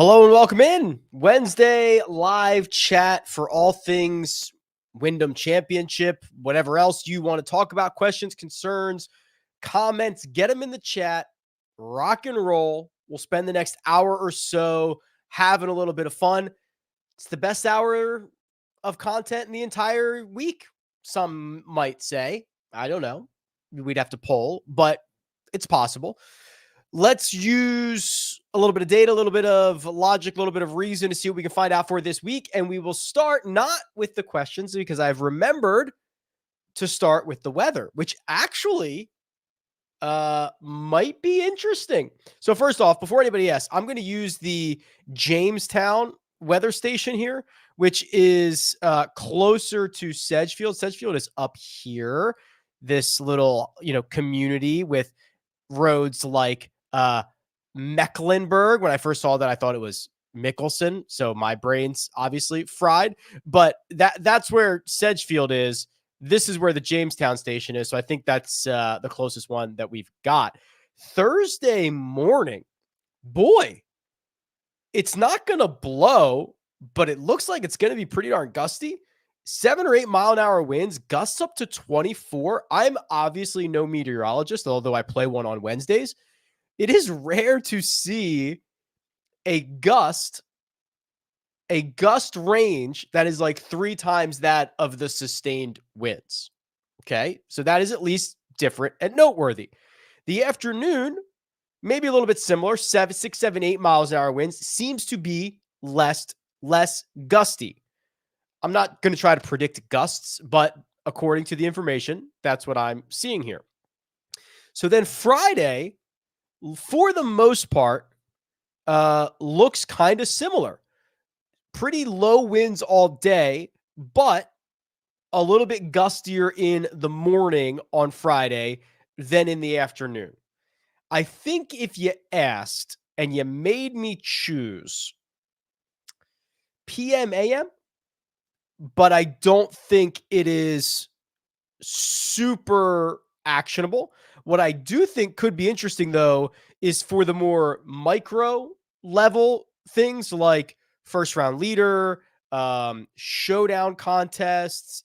Hello and welcome in. Wednesday live chat for all things Wyndham Championship, whatever else you want to talk about, questions, concerns, comments, get them in the chat. Rock and roll. We'll spend the next hour or so having a little bit of fun. It's the best hour of content in the entire week, some might say. I don't know. We'd have to poll, but it's possible. Let's use a little bit of data, a little bit of logic, a little bit of reason to see what we can find out for this week. And we will start not with the questions because I've remembered to start with the weather, which actually might be interesting. So first off, before anybody asks, I'm going to use the Jamestown weather station here, which is closer to Sedgefield. Sedgefield is up here, this little, community with roads like Mecklenburg. When I first saw that, I thought it was Mickelson. So my brain's obviously fried, but that's where Sedgefield is. This is where the Jamestown station is. So I think that's the closest one that we've got. Thursday morning, boy, it's not going to blow, but it looks like it's going to be pretty darn gusty. 7 or 8 mile an hour winds, gusts up to 24. I'm obviously no meteorologist, although I play one on Wednesdays. It is rare to see a gust range that is like 3 times that of the sustained winds. Okay, so that is at least different and noteworthy. The afternoon, maybe a little bit similar, 6, 7, 8 miles an hour winds, seems to be less gusty. I'm not going to try to predict gusts, but according to the information, that's what I'm seeing here. So then Friday, for the most part, looks kind of similar. Pretty low winds all day, but a little bit gustier in the morning on Friday than in the afternoon. I think if you asked and you made me choose PM, AM, but I don't think it is super actionable. What I do think could be interesting, though, is for the more micro level things like first round leader, showdown contests.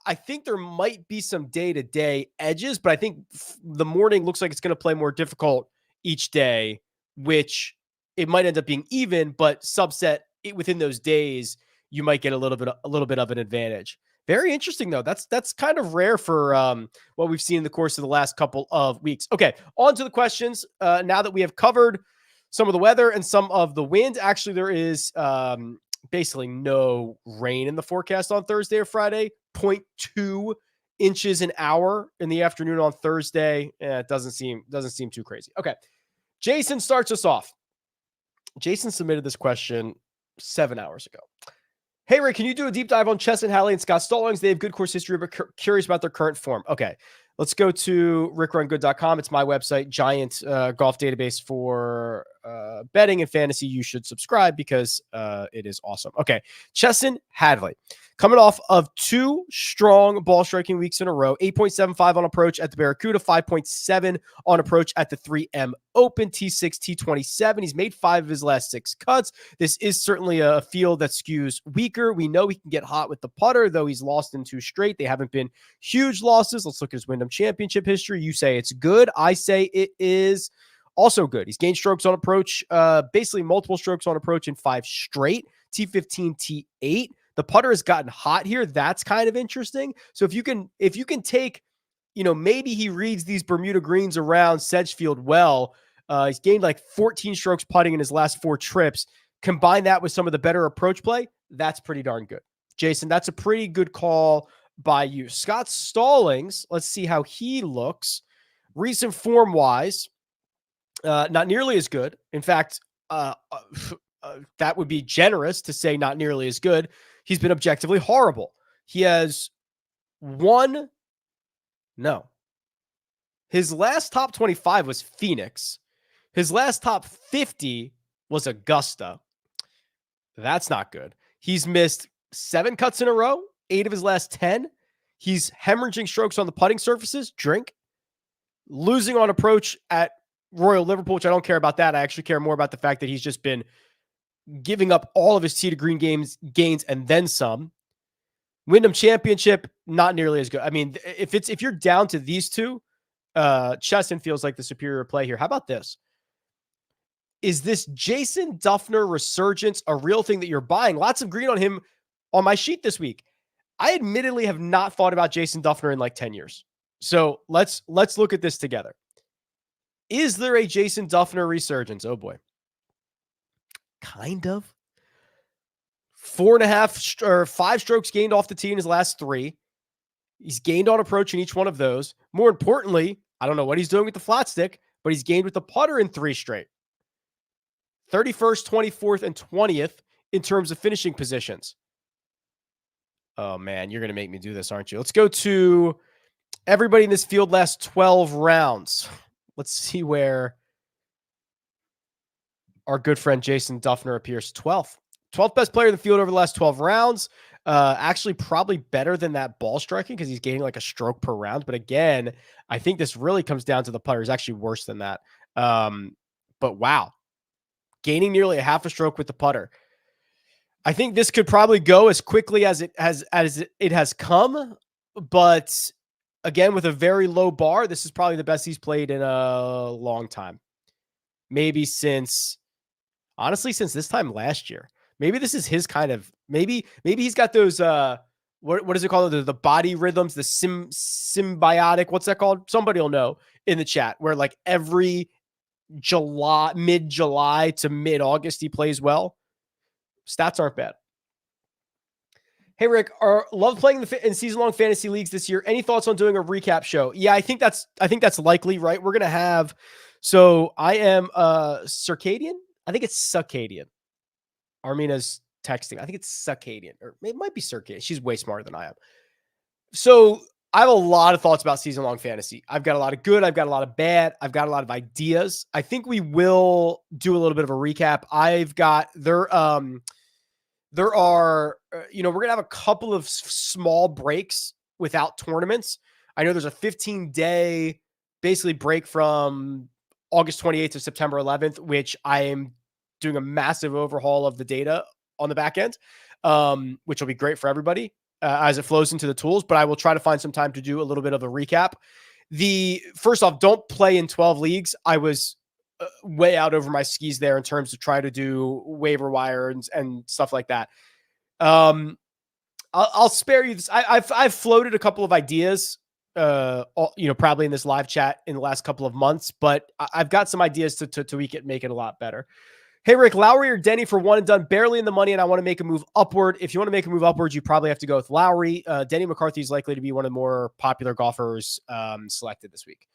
I think there might be some day-to-day edges, but I think the morning looks like it's going to play more difficult each day, which it might end up being even, but subset it within those days, you might get a little bit of an advantage. Very interesting, though. That's kind of rare for what we've seen in the course of the last couple of weeks. Okay, on to the questions. Now that we have covered some of the weather and some of the wind, actually, there is basically no rain in the forecast on Thursday or Friday. 0.2 inches an hour in the afternoon on Thursday. It doesn't seem too crazy. Okay, Jason starts us off. Jason submitted this question 7 hours ago. Hey, Rick, can you do a deep dive on Chesson Halley and Scott Stallings? They have good course history, but curious about their current form. Okay, let's go to RickRunGood.com. It's my website, giant golf database for betting and fantasy. You should subscribe because it is awesome. Okay, Chesson Hadley, coming off of 2 strong ball striking weeks in a row, 8.75 on approach at the Barracuda, 5.7 on approach at the 3M Open, T6, T27. He's made 5 of his last 6 cuts. This is certainly a field that skews weaker. We know he can get hot with the putter, though he's lost in 2 straight. They haven't been huge losses. Let's look at his Wyndham Championship history. You say it's good. I say it is also good. He's gained strokes on approach, basically multiple strokes on approach in 5 straight, T15, T8. The putter has gotten hot here. That's kind of interesting. So if you can take, maybe he reads these Bermuda greens around Sedgefield well. He's gained like 14 strokes putting in his last 4 trips. Combine that with some of the better approach play. That's pretty darn good. Jason, that's a pretty good call by you. Scott Stallings, let's see how he looks. Recent form-wise, not nearly as good. In fact, that would be generous to say not nearly as good. He's been objectively horrible. He has his last top 25 was Phoenix. His last top 50 was Augusta. That's not good. He's missed 7 cuts in a row, 8 of his last 10. He's hemorrhaging strokes on the putting surfaces, drink. Losing on approach at Royal Liverpool, which I don't care about that. I actually care more about the fact that he's just been giving up all of his tee to green gains and then some. Wyndham Championship, not nearly as good. I mean, if you're down to these two, Chesson feels like the superior play here. How about this? Is this Jason Duffner resurgence a real thing that you're buying? Lots of green on him on my sheet this week. I admittedly have not thought about Jason Duffner in like 10 years. So let's look at this together. Is there a Jason Duffner resurgence? Oh boy. Kind of. 4.5 or 5 strokes gained off the tee in his last 3. He's gained on approach in each one of those. More importantly, I don't know what he's doing with the flat stick, but he's gained with the putter in 3 straight. 31st, 24th, and 20th in terms of finishing positions. Oh, man, you're going to make me do this, aren't you? Let's go to everybody in this field last 12 rounds. Let's see where our good friend Jason Duffner appears. 12th best player in the field over the last 12 rounds. Actually, probably better than that ball striking because he's gaining like a stroke per round. But again, I think this really comes down to the putter. Is actually worse than that. But wow, gaining nearly a half a stroke with the putter. I think this could probably go as quickly as it has come. But again, with a very low bar, this is probably the best he's played in a long time. Maybe since this time last year. Maybe this is his kind of, maybe he's got those, what is it called? The body rhythms, the symbiotic, what's that called? Somebody will know in the chat, where like every mid-July to mid-August, he plays well. Stats aren't bad. Hey, Rick, love playing in season-long fantasy leagues this year. Any thoughts on doing a recap show? Yeah, I think that's likely, right? We're going to have, so I am circadian. I think it's circadian. Armina's texting. I think it's circadian, or it might be circadian. She's way smarter than I am. So I have a lot of thoughts about season-long fantasy. I've got a lot of good. I've got a lot of bad. I've got a lot of ideas. I think we will do a little bit of a recap. There are, we're going to have a couple of small breaks without tournaments. I know there's a 15-day basically break from August 28th to September 11th, which I am doing a massive overhaul of the data on the back end, which will be great for everybody as it flows into the tools. But I will try to find some time to do a little bit of a recap. First off, don't play in 12 leagues. I was way out over my skis there in terms of trying to do waiver wire and stuff like that. I'll spare you this. I've floated a couple of ideas, probably in this live chat in the last couple of months, but I've got some ideas to tweak it, make it a lot better. Hey, Rick, Lowry or Denny for one and done, barely in the money, and I want to make a move upward. If you want to make a move upward, you probably have to go with Lowry. Denny McCarthy is likely to be one of the more popular golfers selected this week.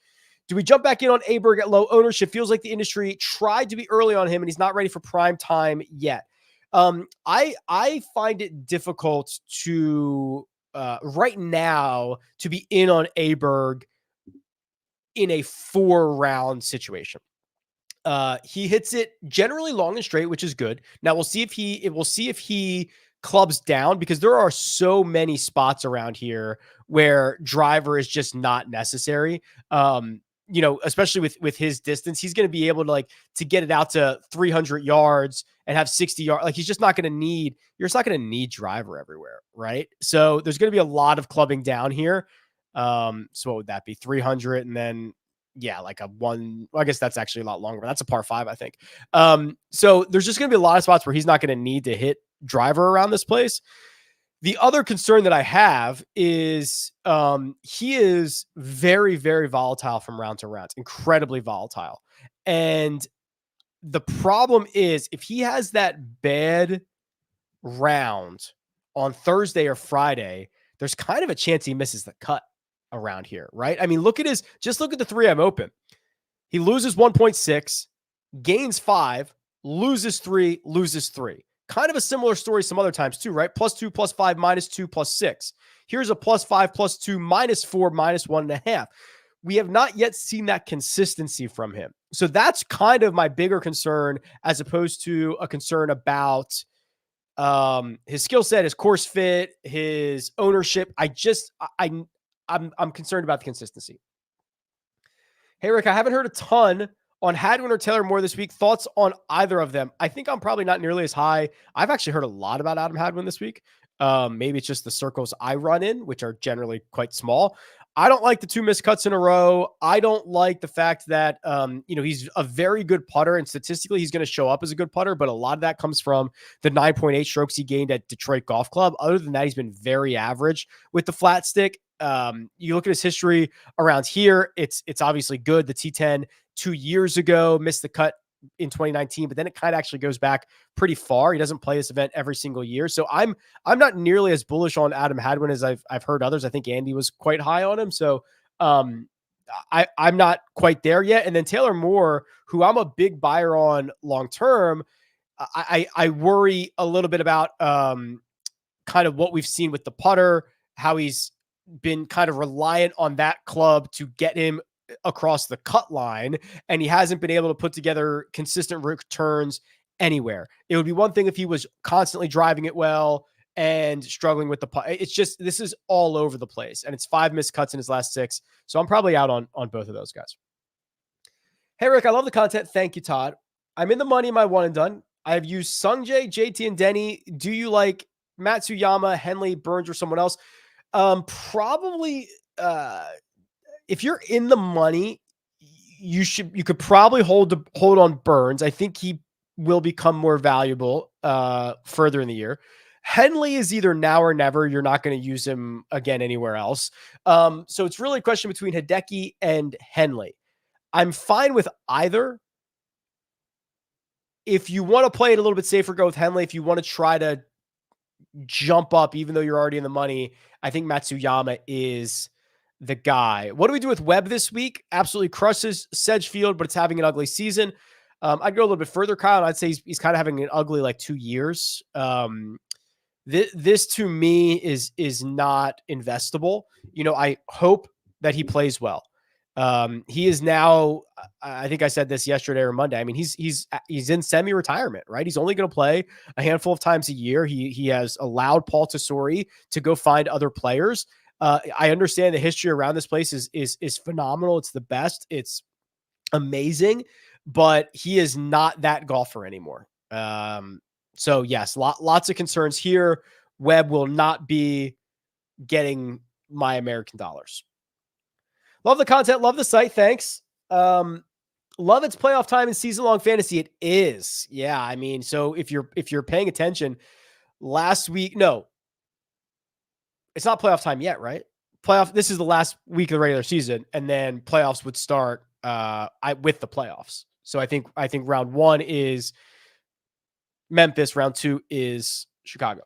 Do we jump back in on Aberg at low ownership? Feels like the industry tried to be early on him, and he's not ready for prime time yet. I find it difficult to right now to be in on Aberg in a 4-round situation. He hits it generally long and straight, which is good. Now we'll see if he clubs down, because there are so many spots around here where driver is just not necessary. Especially with his distance, he's going to be able to get it out to 300 yards and have 60 yards. Like, you're just not going to need driver everywhere. Right. So there's going to be a lot of clubbing down here. So what would that be? 300. And then, like I guess that's actually a lot longer, but that's a par 5, I think. So there's just going to be a lot of spots where he's not going to need to hit driver around this place. The other concern that I have is he is very, very volatile from round to round, incredibly volatile. And the problem is, if he has that bad round on Thursday or Friday, there's kind of a chance he misses the cut around here, right? I mean, look at the 3M Open. He loses 1.6, gains 5, loses 3, loses 3. Kind of a similar story some other times too, right? +2, +5, -2, +6. Here's a +5, +2, -4, -1.5. We have not yet seen that consistency from him. So that's kind of my bigger concern, as opposed to a concern about his skill set, his course fit, his ownership. I'm concerned about the consistency. Hey, Rick, I haven't heard a ton On Hadwin or Taylor Moore this week, thoughts on either of them? I think I'm probably not nearly as high. I've actually heard a lot about Adam Hadwin this week. Maybe it's just the circles I run in, which are generally quite small. I don't like the 2 missed cuts in a row. I don't like the fact that, he's a very good putter, and statistically he's going to show up as a good putter, but a lot of that comes from the 9.8 strokes he gained at Detroit Golf Club. Other than that, he's been very average with the flat stick. You look at his history around here, it's obviously good. The T10 2 years ago, missed the cut in 2019, but then it kind of actually goes back pretty far. He doesn't play this event every single year. So I'm not nearly as bullish on Adam Hadwin as I've heard others. I think Andy was quite high on him. So I'm not quite there yet. And then Taylor Moore, who I'm a big buyer on long-term, I worry a little bit about kind of what we've seen with the putter, how he's been kind of reliant on that club to get him across the cut line, and he hasn't been able to put together consistent returns anywhere. It would be one thing if he was constantly driving it well and struggling with the putt. It's just, this is all over the place, and it's 5 missed cuts in his last 6. So I'm probably out on both of those guys. Hey, Rick, I love the content. Thank you, Todd. I'm in the money in my one and done. I have used Sungjae, JT, and Denny. Do you like Matsuyama, Henley, Burns, or someone else? Probably, if you're in the money, you could probably hold on Burns. I think he will become more valuable further in the year. Henley is either now or never. You're not going to use him again anywhere else. So it's really a question between Hideki and Henley. I'm fine with either. If you want to play it a little bit safer, go with Henley. If you want to try to jump up, even though you're already in the money, I think Matsuyama is the guy. What do we do with Webb this week? Absolutely crushes Sedgefield, but it's having an ugly season. I'd go a little bit further, Kyle. I'd say he's kind of having an ugly 2 years. This to me is not investable. I hope that he plays well. He is now, I think I said this yesterday or Monday. I mean, he's in semi-retirement, right? He's only going to play a handful of times a year. He has allowed Paul Tesori to go find other players. I understand the history around this place is phenomenal. It's the best. It's amazing, but he is not that golfer anymore. So yes, lots of concerns here. Webb will not be getting my American dollars. Love the content. Love the site. Thanks. Love its playoff time and season-long fantasy. It is. Yeah. I mean, so if you're paying attention last week, no, it's not playoff time yet, right? This is the last week of the regular season, and then playoffs would start with the playoffs. So I think round 1 is Memphis. Round 2 is Chicago.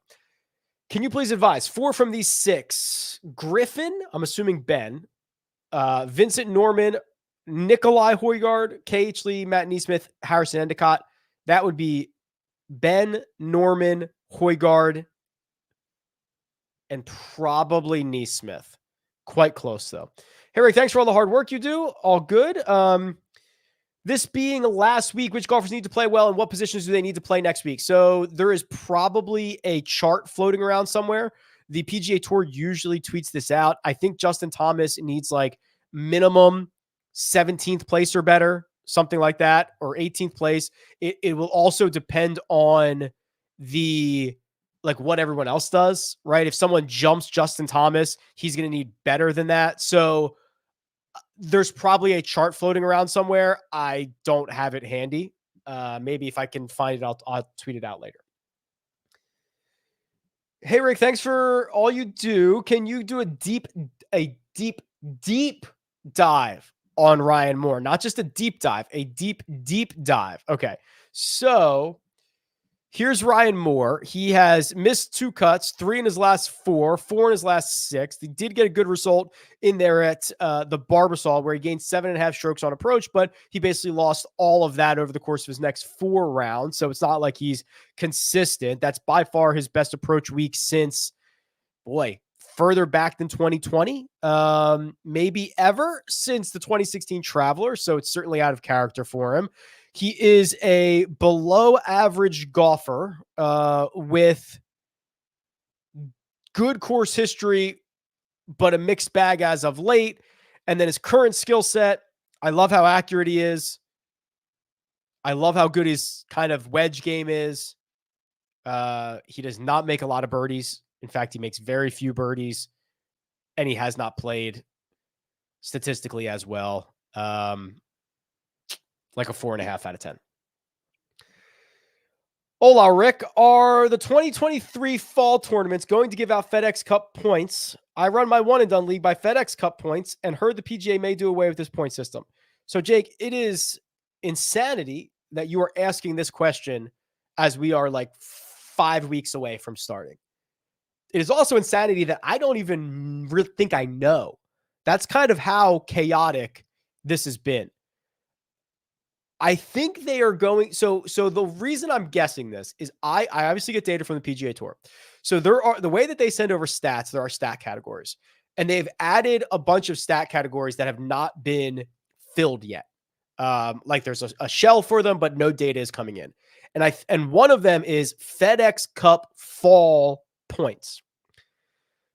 Can you please advise 4 from these 6? Griffin, I'm assuming Ben, Vincent Norman, Nikolai Højgaard, KH Lee, Matt Neesmith, Harrison Endicott. That would be Ben, Norman, Højgaard, and probably Neesmith. Quite close, though. Hey, Rick, thanks for all the hard work you do. All good. This being last week, which golfers need to play well and what positions do they need to play next week? So there is probably a chart floating around somewhere. The PGA Tour usually tweets this out. I think Justin Thomas needs minimum 17th place or better, something like that, or 18th place. It will also depend on what everyone else does, right? If someone jumps Justin Thomas, he's going to need better than that. So there's probably a chart floating around somewhere. I don't have it handy. Maybe if I can find it, I'll tweet it out later. Hey, Rick, thanks for all you do. Can you do a deep dive on Ryan Moore? Not just a deep dive, a deep dive. Okay. So here's Ryan Moore. He has missed 2 cuts, 3 in his last 4 in his last 6. He did get a good result in there at the Barbasol, where he gained 7.5 strokes on approach, but he basically lost all of that over the course of his next 4 rounds. So it's not like he's consistent. That's by far his best approach week since, further back than 2020, maybe ever since the 2016 Traveler. So it's certainly out of character for him. He is a below average golfer with good course history, but a mixed bag as of late. And then his current skill set, I love how accurate he is. I love how good his kind of wedge game is. He does not make a lot of birdies. In fact, he makes very few birdies, and he has not played statistically as well. Like a 4.5 out of 10. Hola, Rick. Are the 2023 fall tournaments going to give out FedEx Cup points? I run my one and done league by FedEx Cup points and heard the PGA may do away with this point system. So, Jake, it is insanity that you are asking this question as we are like 5 weeks away from starting. It is also insanity that I don't even really think I know. That's kind of how chaotic this has been. I think they are going. So the reason I'm guessing this is I obviously get data from the PGA Tour. So the way that they send over stats, there are stat categories, and they've added a bunch of stat categories that have not been filled yet. Like there's a shell for them, but no data is coming in. And one of them is FedEx Cup fall points.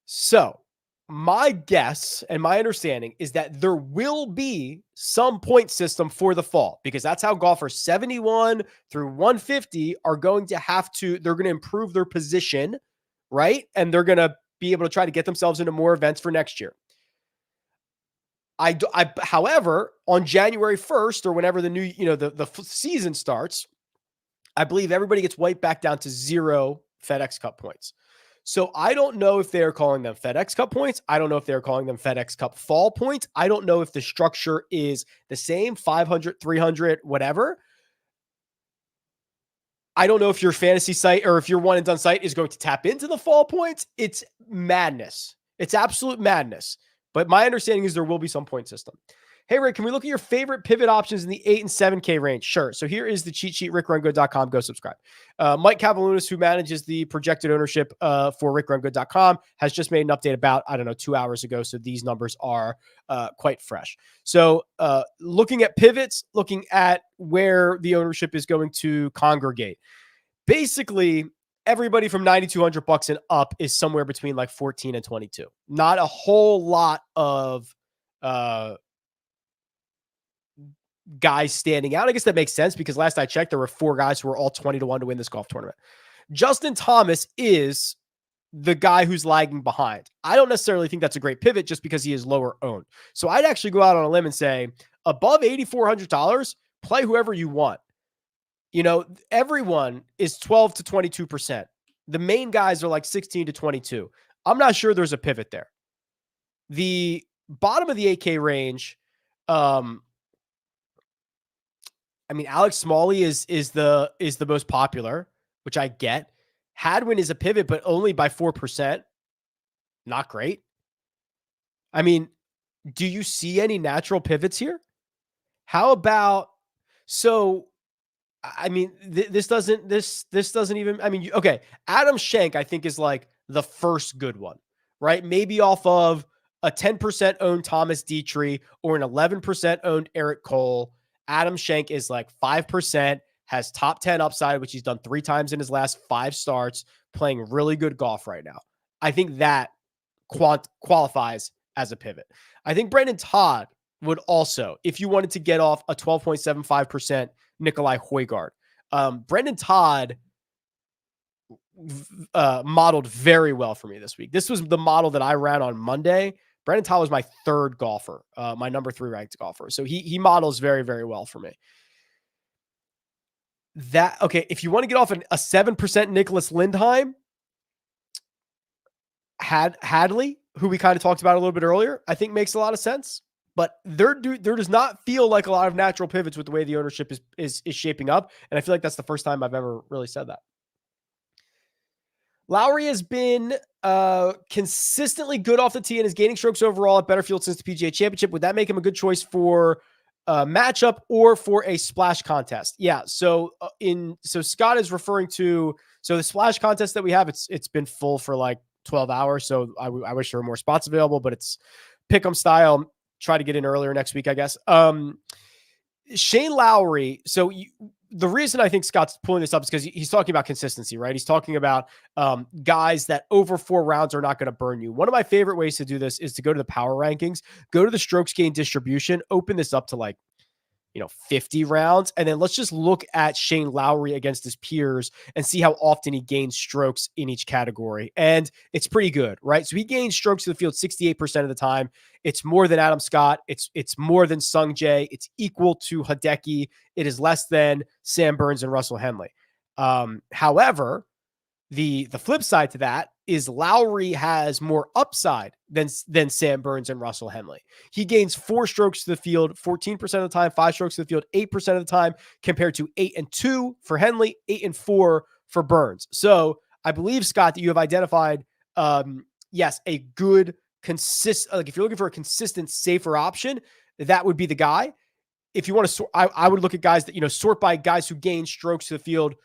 So my guess and my understanding is that there will be some point system for the fall, because that's how golfers 71 through 150 are going to they're going to improve their position, right? And they're going to be able to try to get themselves into more events for next year. However, on January 1st or whenever the new, the season starts, I believe everybody gets wiped back down to 0 FedEx Cup points. So I don't know if they're calling them FedEx Cup points. I don't know if they're calling them FedEx Cup fall points. I don't know if the structure is the same, 500, 300, whatever. I don't know if your fantasy site or if your one and done site is going to tap into the fall points. It's madness. It's absolute madness. But my understanding is there will be some point system. Hey, Rick, can we look at your favorite pivot options in the 8 and 7K range? Sure. So here is the cheat sheet, RickRunGood.com. Go subscribe. Mike Cavalunas, who manages the projected ownership for RickRunGood.com, has just made an update about, 2 hours ago. So these numbers are quite fresh. So looking at pivots, looking at where the ownership is going to congregate. Basically, everybody from $9,200 and up is somewhere between like 14 and 22. Not a whole lot of guys standing out. I guess that makes sense because last I checked, there were 4 guys who were all 20-1 to win this golf tournament. Justin Thomas is the guy who's lagging behind. I don't necessarily think that's a great pivot just because he is lower owned. So I'd actually go out on a limb and say above $8,400, play whoever you want. Everyone is 12 to 22%. The main guys are like 16 to 22. I'm not sure there's a pivot there. The bottom of the 8K range, Alex Smalley is the most popular, which I get. Hadwin is a pivot, but only by 4%. Not great. Do you see any natural pivots here? How about this doesn't even, okay. Adam Schenk, I think, is like the first good one, right? Maybe off of a 10% owned Thomas Dietrich or an 11% owned Eric Cole. Adam Schenk is like 5%, has top 10 upside, which he's done 3 times in his last 5 starts, playing really good golf right now. I think that qualifies as a pivot. I think Brendan Todd would also, if you wanted to get off a 12.75% Nikolai Højgaard. Brendan Todd modeled very well for me this week. This was the model that I ran on Monday. Brendan Todd was my 3rd golfer, my number 3 ranked golfer. So he models very, very well for me. If you want to get off a 7% Nicholas Lindheim, Hadley, who we kind of talked about a little bit earlier, I think makes a lot of sense. But there does not feel like a lot of natural pivots with the way the ownership is shaping up. And I feel like that's the first time I've ever really said that. Lowry has been consistently good off the tee and is gaining strokes overall at better field since the PGA Championship. Would that make him a good choice for a matchup or for a splash contest? Yeah. So Scott is referring to, the splash contest that we have, it's been full for like 12 hours. So I wish there were more spots available, but it's pick'em style. Try to get in earlier next week, I guess. Shane Lowry. So the reason I think Scott's pulling this up is because he's talking about consistency, right? He's talking about guys that over 4 rounds are not going to burn you. One of my favorite ways to do this is to go to the power rankings, go to the strokes gain distribution, open this up to like, 50 rounds. And then let's just look at Shane Lowry against his peers and see how often he gains strokes in each category. And it's pretty good, right? So he gains strokes to the field 68% of the time. It's more than Adam Scott. It's more than Sung Jae. It's equal to Hideki. It is less than Sam Burns and Russell Henley. However, the flip side to that is Lowry has more upside than Sam Burns and Russell Henley. He gains 4 strokes to the field 14% of the time, 5 strokes to the field 8% of the time, compared to 8 and 2 for Henley, 8 and 4 for Burns. So I believe, Scott, that you have identified, yes, a good if you're looking for a consistent, safer option, that would be the guy. If you want to sort, I would look at guys that, sort by guys who gain strokes to the field,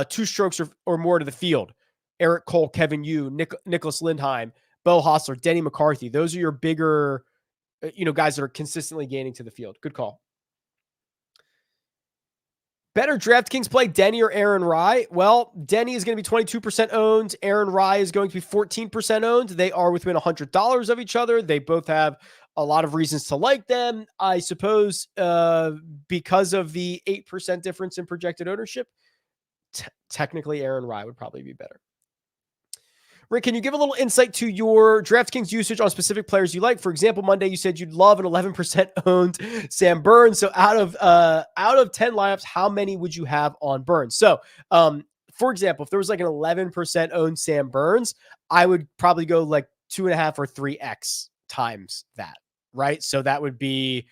2 strokes or more to the field. Eric Cole, Kevin Yu, Nicholas Lindheim, Bo Hostler, Denny McCarthy. Those are your bigger, guys that are consistently gaining to the field. Good call. Better DraftKings play, Denny or Aaron Rai? Well, Denny is going to be 22% owned. Aaron Rai is going to be 14% owned. They are within $100 of each other. They both have a lot of reasons to like them. I suppose because of the 8% difference in projected ownership, technically Aaron Rai would probably be better. Rick, can you give a little insight to your DraftKings usage on specific players you like? For example, Monday you said you'd love an 11% owned Sam Burns. So out of 10 lineups, how many would you have on Burns? So, for example, if there was like an 11% owned Sam Burns, I would probably go like 2.5 or 3x times that, right? So that would be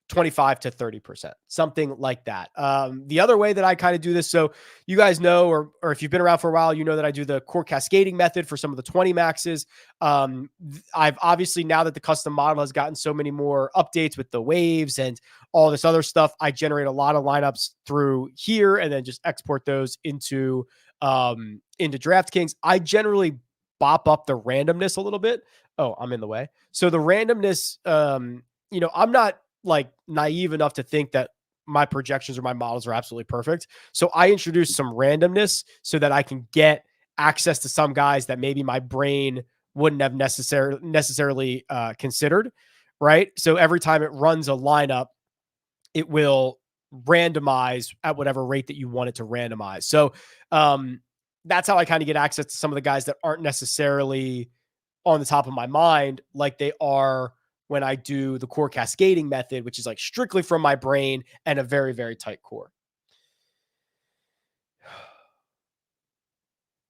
25 to 30%, something like that. The other way that I kind of do this, so you guys know, or if you've been around for a while, you know that I do the core cascading method for some of the 20 maxes. I've obviously, now that the custom model has gotten so many more updates with the waves and all this other stuff, I generate a lot of lineups through here and then just export those into DraftKings. I generally bop up the randomness a little bit. Oh, I'm in the way. So the randomness, I'm not like naive enough to think that my projections or my models are absolutely perfect. So I introduced some randomness so that I can get access to some guys that maybe my brain wouldn't have necessarily considered, right? So every time it runs a lineup, it will randomize at whatever rate that you want it to randomize. So that's how I kind of get access to some of the guys that aren't necessarily on the top of my mind, like they are when I do the core cascading method, which is like strictly from my brain and a very, very tight core.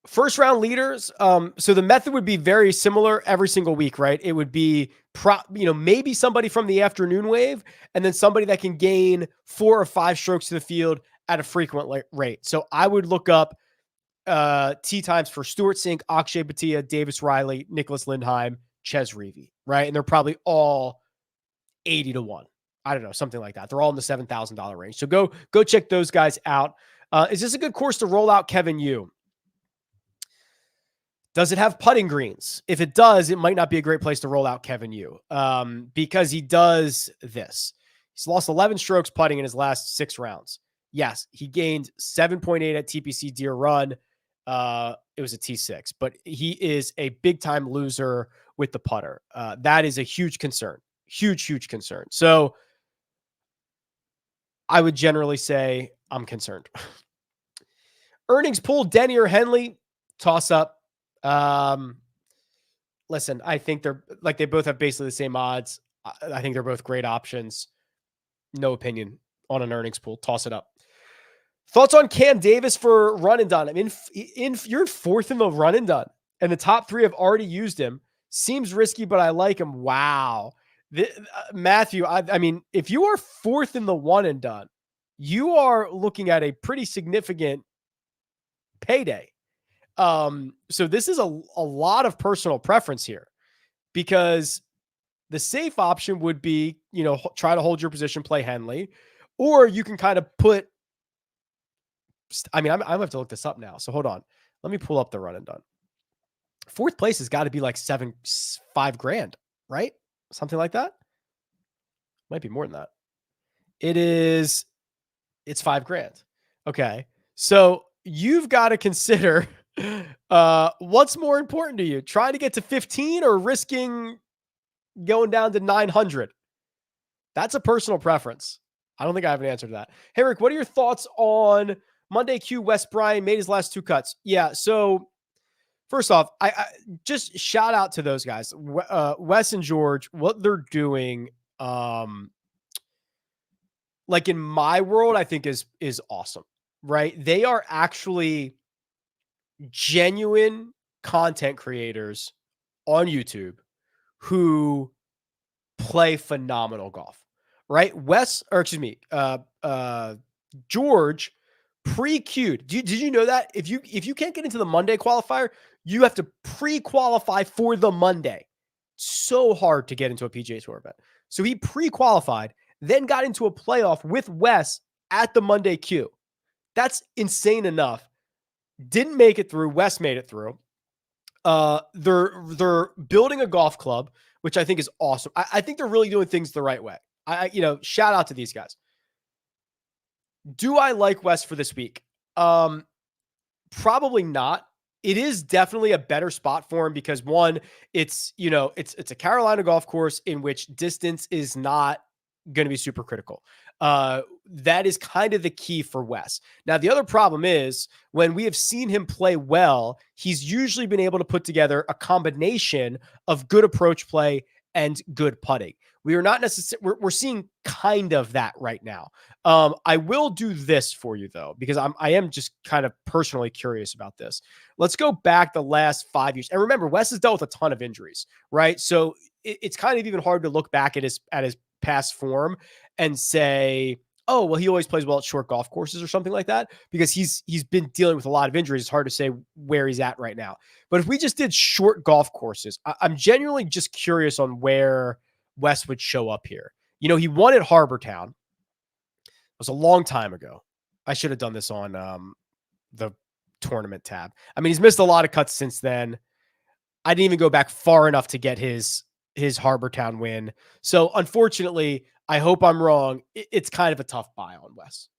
First round leaders. So the method would be very similar every single week, right? It would be maybe somebody from the afternoon wave and then somebody that can gain 4 or 5 strokes to the field at a frequent rate. So I would look up tee times for Stuart Sink, Akshay Bhatia, Davis Riley, Nicholas Lindheim, Ches Reavie, right? And they're probably all 80 to 1. I don't know, something like that. They're all in the $7,000 range. So go check those guys out. Is this a good course to roll out Kevin Yu? Does it have putting greens? If it does, it might not be a great place to roll out Kevin Yu because he does this. He's lost 11 strokes putting in his last 6 rounds. Yes, he gained 7.8 at TPC Deer Run. It was a T6, but he is a big time loser with the putter. That is a huge concern. Huge concern. So I would generally say I'm concerned. Earnings pool, Denny or Henley, toss up. Listen, I think they both have basically the same odds. I think they're both great options. No opinion on an earnings pool. Toss it up. Thoughts on Cam Davis for run and done? I mean, you're 4th in the run and done, and the top 3 have already used him. Seems risky, but I like him. Wow. Matthew, I mean, if you are 4th in the one and done, you are looking at a pretty significant payday. So this is a lot of personal preference here, because the safe option would be, try to hold your position, play Henley, or you can kind of put, I'm going to have to look this up now. So hold on. Let me pull up the run and done. 4th place has got to be like $5,000, right? Something like that. Might be more than that. It's $5,000. Okay. So you've got to consider what's more important to you, trying to get to 15 or risking going down to 900. That's a personal preference. I don't think I have an answer to that. Hey, Rick, what are your thoughts on Monday Q? Wes Bryan made his last 2 cuts. Yeah. So first off, I just shout out to those guys, Wes and George, what they're doing. Like in my world, I think is awesome, right? They are actually genuine content creators on YouTube who play phenomenal golf, right? George pre-queued. Did you know that if you can't get into the Monday qualifier, you have to pre-qualify for the Monday. So hard to get into a PGA Tour event. So he pre-qualified, then got into a playoff with Wes at the Monday queue. That's insane enough. Didn't make it through. Wes made it through. They're building a golf club, which I think is awesome. I think they're really doing things the right way. Shout out to these guys. Do I like Wes for this week? Probably not. It is definitely a better spot for him because one, it's a Carolina golf course in which distance is not going to be super critical. That is kind of the key for Wes. Now, the other problem is when we have seen him play well, he's usually been able to put together a combination of good approach play and good putting. We are not necessarily, we're seeing kind of that right now. I will do this for you though, because I am just kind of personally curious about this. Let's go back the last 5 years. And remember, Wes has dealt with a ton of injuries, right? So it's kind of even hard to look back at his past form and say, oh, well, he always plays well at short golf courses or something like that, because he's been dealing with a lot of injuries. It's hard to say where he's at right now. But if we just did short golf courses, I'm genuinely just curious on where Wes would show up here. He won at Harbor Town. It was a long time ago. I should have done this on the tournament tab. I mean, he's missed a lot of cuts since then. I didn't even go back far enough to get his Harbor Town win. So unfortunately, I hope I'm wrong. It's kind of a tough buy on Wes.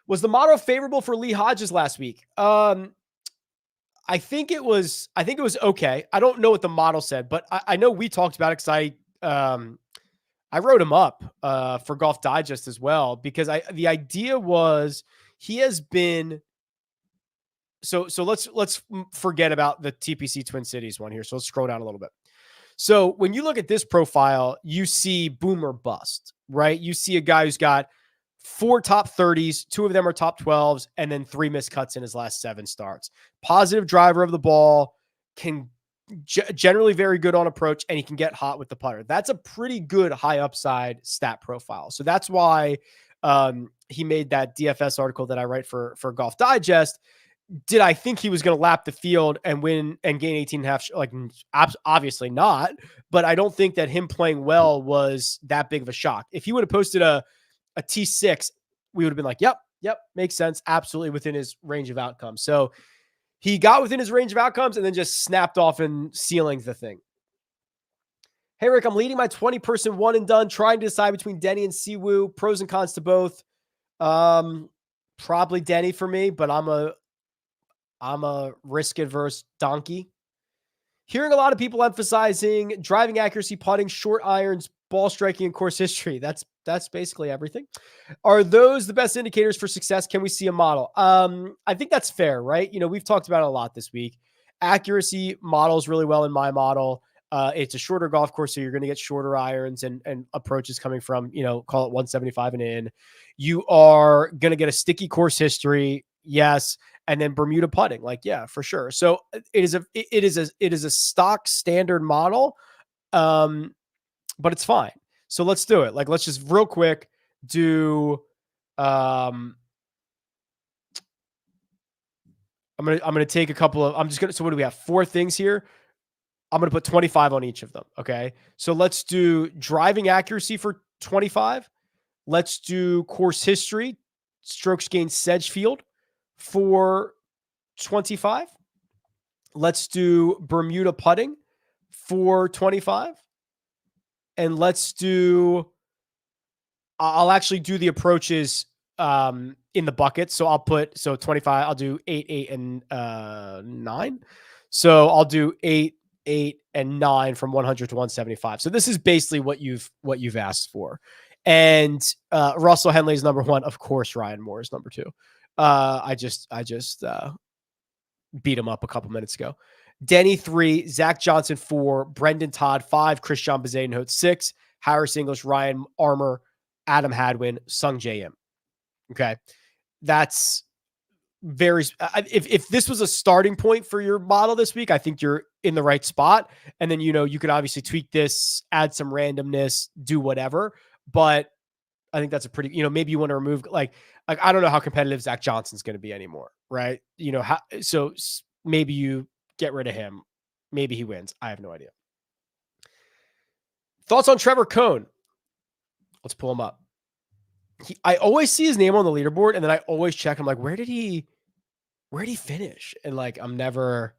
Was the motto favorable for Lee Hodges last week? I think it was okay. I don't know what the model said, but I know we talked about it because I wrote him up for Golf Digest as well, because the idea was he has been so let's forget about the TPC Twin Cities one here. So let's scroll down a little bit. So when you look at this profile, you see boom or bust, right? You see a guy who's got 4 top 30s, 2 of them are top 12s, and then 3 missed cuts in his last 7 starts. Positive driver of the ball, can generally very good on approach, and he can get hot with the putter. That's a pretty good high upside stat profile. So that's why he made that DFS article that I write for Golf Digest. Did I think he was going to lap the field and win and gain 18.5? Like, obviously not. But I don't think that him playing well was that big of a shock. If he would have posted a T6, we would have been like, yep, makes sense. Absolutely within his range of outcomes. So he got within his range of outcomes and then just snapped off and sealing the thing. Hey, Rick, I'm leading my 20-person one and done, trying to decide between Denny and Siwoo. Pros and cons to both. Probably Denny for me, but I'm a risk-adverse donkey. Hearing a lot of people emphasizing driving accuracy, putting, short irons, ball striking, and course history. That's basically everything. Are those the best indicators for success? Can we see a model? I think that's fair, right? We've talked about it a lot this week. Accuracy models really well in my model. It's a shorter golf course, so you're going to get shorter irons and approaches coming from, call it 175 and in. You are going to get a sticky course history. Yes. And then Bermuda putting, yeah, for sure. So it is a stock standard model, but it's fine. So let's do it. Let's just real quick do. I'm gonna take a couple of. So what do we have? 4 things here. I'm gonna put 25 on each of them. Okay. So let's do driving accuracy for 25. Let's do course history, strokes gained Sedgefield for 25. Let's do Bermuda putting for 25. And let's do, I'll actually do the approaches in the bucket. So I'll put, 25, I'll do 8, 8, and 9. So I'll do 8, 8, and 9 from 100 to 175. So this is basically what you've asked for. And Russell Henley is number 1. Of course, Ryan Moore is number 2. I just beat him up a couple minutes ago. Denny 3, Zach Johnson 4, Brendan Todd 5, Christian Bezuidenhout 6, Harris English, Ryan Armour, Adam Hadwin, Sung J.M. Okay. That's very, if this was a starting point for your model this week, I think you're in the right spot. And then, you could obviously tweak this, add some randomness, do whatever. But I think that's a pretty, maybe you want to remove, like I don't know how competitive Zach Johnson's going to be anymore. Right. So maybe you get rid of him. Maybe he wins. I have no idea. Thoughts on Trevor Cohn? Let's pull him up. I always see his name on the leaderboard, and then I always check. I'm like, where did he finish? And like, I'm never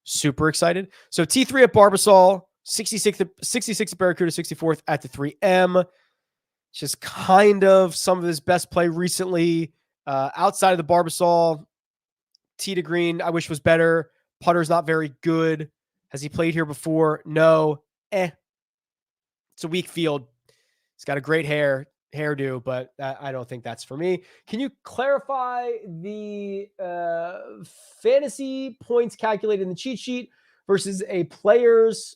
super excited. So T3 at Barbasol, 66 at Barracuda, 64th at the 3M. Just kind of some of his best play recently. Outside of the Barbasol, tee to green, I wish was better. Putter's not very good. Has he played here before? No. It's a weak field. He's got a great hairdo, but I don't think that's for me. Can you clarify the fantasy points calculated in the cheat sheet versus a player's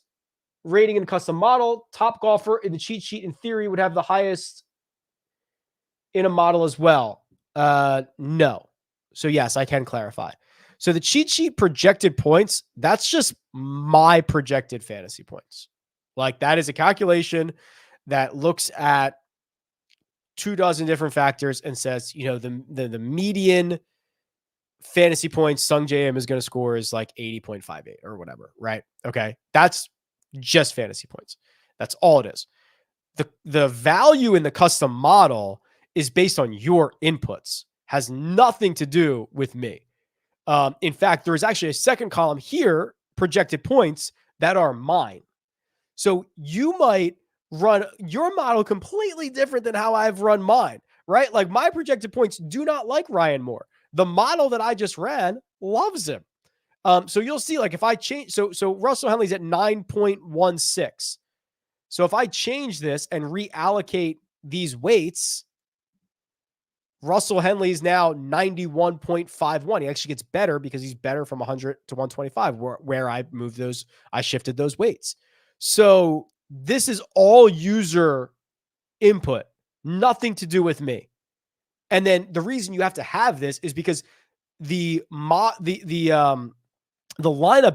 rating and custom model? Top golfer in the cheat sheet, in theory, would have the highest in a model as well. No. So yes, I can clarify. So the cheat sheet projected points, that's just my projected fantasy points. Like, that is a calculation that looks at 24 different factors and says, the median fantasy points Sung JM is going to score is like 80.58 or whatever, right? Okay. That's just fantasy points. That's all it is. The value in the custom model is based on your inputs, has nothing to do with me. In fact, there is actually a second column here, projected points, that are mine. So you might run your model completely different than how I've run mine, right? Like, my projected points do not like Ryan Moore. The model that I just ran loves him. So you'll see, like, if I change, so Russell Henley's at 9.16. So if I change this and reallocate these weights, Russell Henley is now 91.51. He actually gets better because he's better from 100 to 125, where I moved those, I shifted those weights. So this is all user input, nothing to do with me. And then the reason you have to have this is because the lineup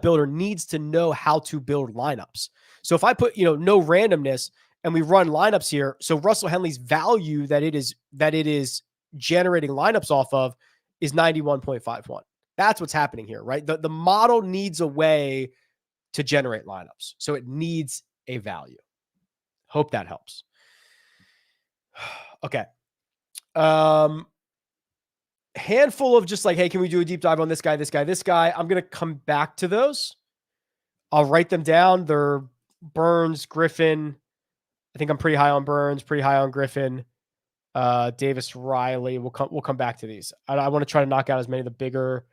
builder needs to know how to build lineups. So if I put, no randomness and we run lineups here, so Russell Henley's value that it is generating lineups off of is 91.51. That's what's happening here, right? The model needs a way to generate lineups. So it needs a value. Hope that helps. Okay. Handful of just like, hey, can we do a deep dive on this guy, this guy, this guy? I'm going to come back to those. I'll write them down. They're Burns, Griffin. I think I'm pretty high on Burns, pretty high on Griffin. Davis, Riley. We'll come back to these. I want to try to knock out as many of the bigger,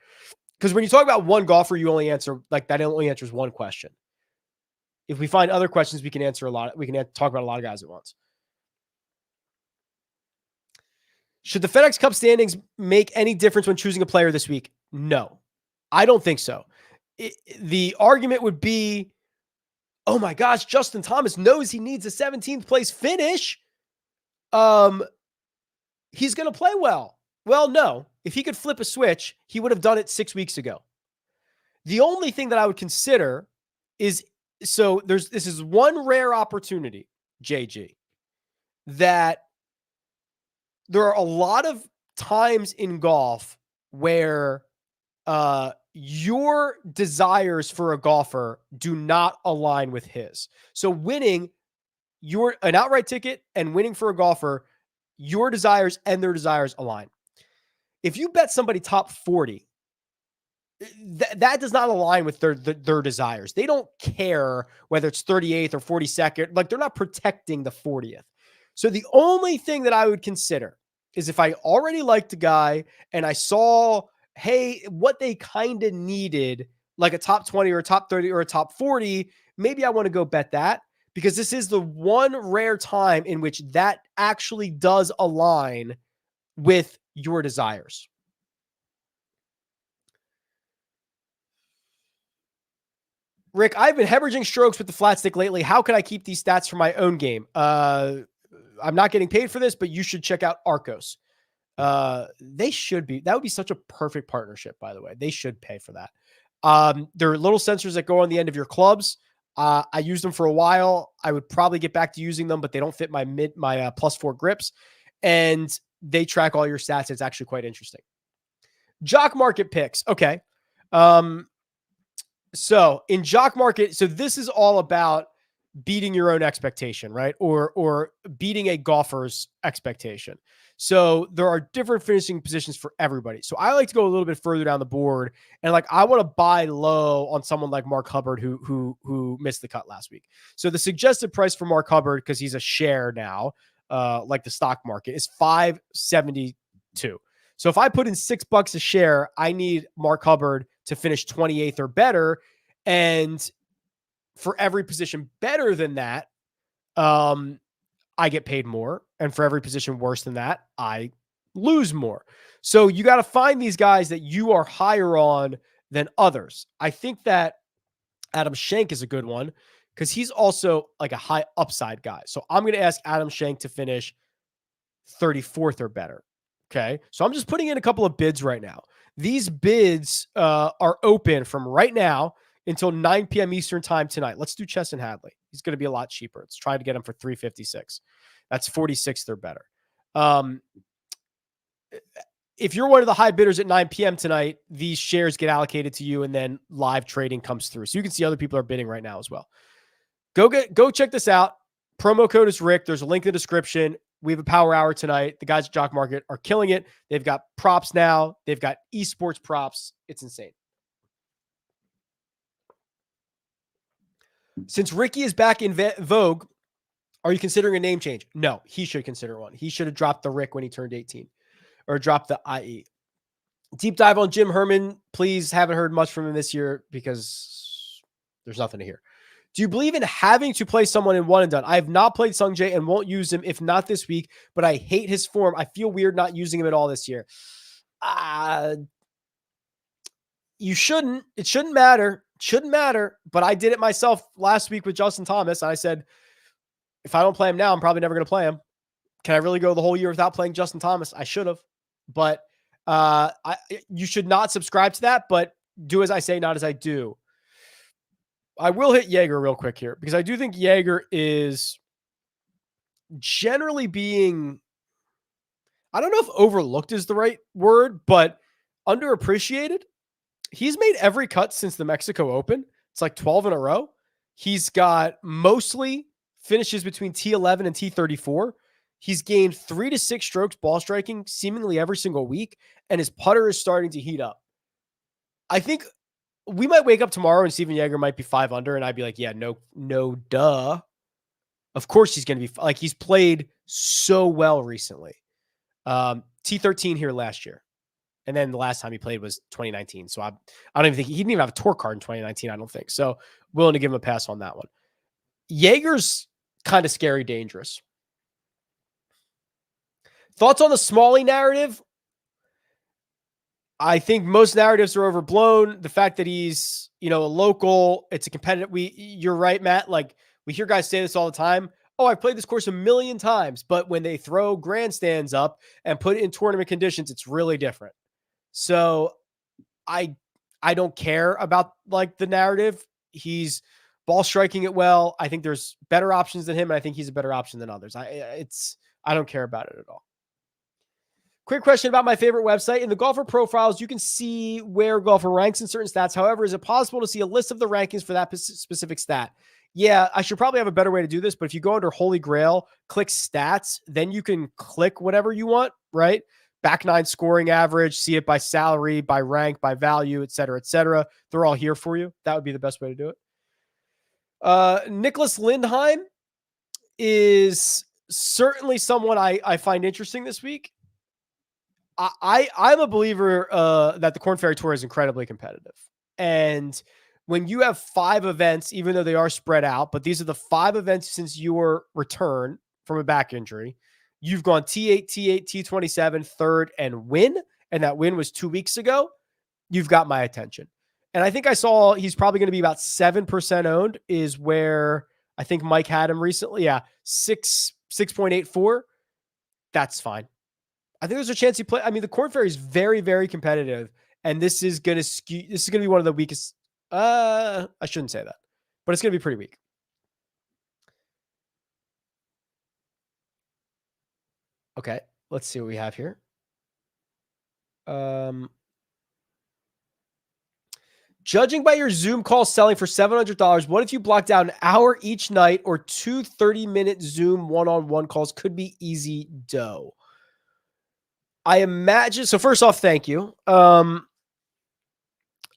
because when you talk about one golfer, you only answer like that. It only answers one question. If we find other questions, we can answer a lot. We can talk about a lot of guys at once. Should the FedEx Cup standings make any difference when choosing a player this week? No, I don't think so. The argument would be, oh my gosh, Justin Thomas knows he needs a 17th place finish. He's going to play well. Well, no. If he could flip a switch, he would have done it 6 weeks ago. The only thing that I would consider is, so this is one rare opportunity, JG, that there are a lot of times in golf where your desires for a golfer do not align with his. So winning an outright ticket and winning for a golfer, your desires and their desires align. If you bet somebody top 40, that does not align with their desires. They don't care whether it's 38th or 42nd. Like, they're not protecting the 40th. So the only thing that I would consider is if I already liked a guy and I saw, hey, what they kind of needed, like a top 20 or a top 30 or a top 40, maybe I want to go bet that. because this is the one rare time in which that actually does align with your desires. Rick, I've been hemorrhaging strokes with the flat stick lately. How can I keep these stats for my own game? I'm not getting paid for this, but you should check out Arcos. They should be. That would be such a perfect partnership, by the way. They should pay for that. There are little sensors that go on the end of your clubs. I used them for a while. I would probably get back to using them, but they don't fit my +4 grips, and they track all your stats. It's actually quite interesting. Jock market picks. Okay. So in Jock market, so this is all about beating your own expectation, right? Or beating a golfer's expectation. So there are different finishing positions for everybody. So I like to go a little bit further down the board, and like I want to buy low on someone like Mark Hubbard who missed the cut last week. So the suggested price for Mark Hubbard, because he's a share now, like the stock market, is $5.72. So if I put in $6 a share, I need Mark Hubbard to finish 28th or better. And for every position better than that, I get paid more. And for every position worse than that, I lose more. So you got to find these guys that you are higher on than others. I think that Adam Schenk is a good one because he's also like a high upside guy. So I'm going to ask Adam Schenk to finish 34th or better. Okay. So I'm just putting in a couple of bids right now. These bids are open from right now until 9 p.m. Eastern time tonight. Let's do Chesson Hadley. He's going to be a lot cheaper. Let's try to get him for 356. That's 46th or better. If you're one of the high bidders at 9 p.m. tonight, these shares get allocated to you and then live trading comes through. So you can see other people are bidding right now as well. Go check this out. Promo code is Rick. There's a link in the description. We have a power hour tonight. The guys at Jock Market are killing it. They've got props now. They've got esports props. It's insane. Since Ricky is back in vogue, are you considering a name change? No, he should consider one. He should have dropped the Rick when he turned 18 or dropped the IE. Deep dive on Jim Herman. Please, haven't heard much from him this year because there's nothing to hear. Do you believe in having to play someone in one and done? I have not played Sung Jae and won't use him if not this week, but I hate his form. I feel weird not using him at all this year. You shouldn't. It shouldn't matter. Shouldn't matter. But I did it myself last week with Justin Thomas. And I said, if I don't play him now, I'm probably never going to play him. Can I really go the whole year without playing Justin Thomas? I should have. But you should not subscribe to that, but do as I say, not as I do. I will hit Jaeger real quick here because I do think Jaeger is generally being, I don't know if overlooked is the right word, but underappreciated. He's made every cut since the Mexico Open. It's like 12 in a row. He's got mostly finishes between T11 and T34. He's gained 3 to 6 strokes ball striking seemingly every single week, and his putter is starting to heat up. I think we might wake up tomorrow and Steven Jaeger might be 5 under, and I'd be like, yeah, no, duh. Of course he's going to be like, he's played so well recently. T13 here last year. And then the last time he played was 2019. So I don't even think he didn't even have a tour card in 2019. I don't think so. Willing to give him a pass on that one. Jaeger's kind of scary, dangerous. Thoughts on the Smalley narrative? I think most narratives are overblown. The fact that he's, a local, it's a competitive. You're right, Matt. Like we hear guys say this all the time. Oh, I've played this course a million times, but when they throw grandstands up and put it in tournament conditions, it's really different. So I don't care about like the narrative. He's ball striking it well. I think there's better options than him. And I think he's a better option than others. I don't care about it at all. Quick question about my favorite website. In the golfer profiles, you can see where golfer ranks in certain stats. However, is it possible to see a list of the rankings for that specific stat? Yeah, I should probably have a better way to do this, but if you go under Holy Grail, click stats, then you can click whatever you want, right? Back nine scoring average, see it by salary, by rank, by value, et cetera, et cetera. They're all here for you. That would be the best way to do it. Nicholas Lindheim is certainly someone I find interesting this week. I'm a believer that the Korn Ferry Tour is incredibly competitive. And when you have 5 events, even though they are spread out, but these are the 5 events since your return from a back injury, you've gone T8, T8, T27, third, and win. And that win was 2 weeks ago. You've got my attention. And I think I saw he's probably going to be about 7% owned is where I think Mike had him recently. Yeah. 6.84. That's fine. I think there's a chance he play. I mean, the Corn Ferry is very, very competitive. And this is going to skew. This is going to be one of the weakest. I shouldn't say that, but it's going to be pretty weak. Okay. Let's see what we have here. Judging by your Zoom call selling for $700, what if you blocked out an hour each night or 2 30-minute Zoom one-on-one calls? Could be easy dough. I imagine. So first off, thank you. I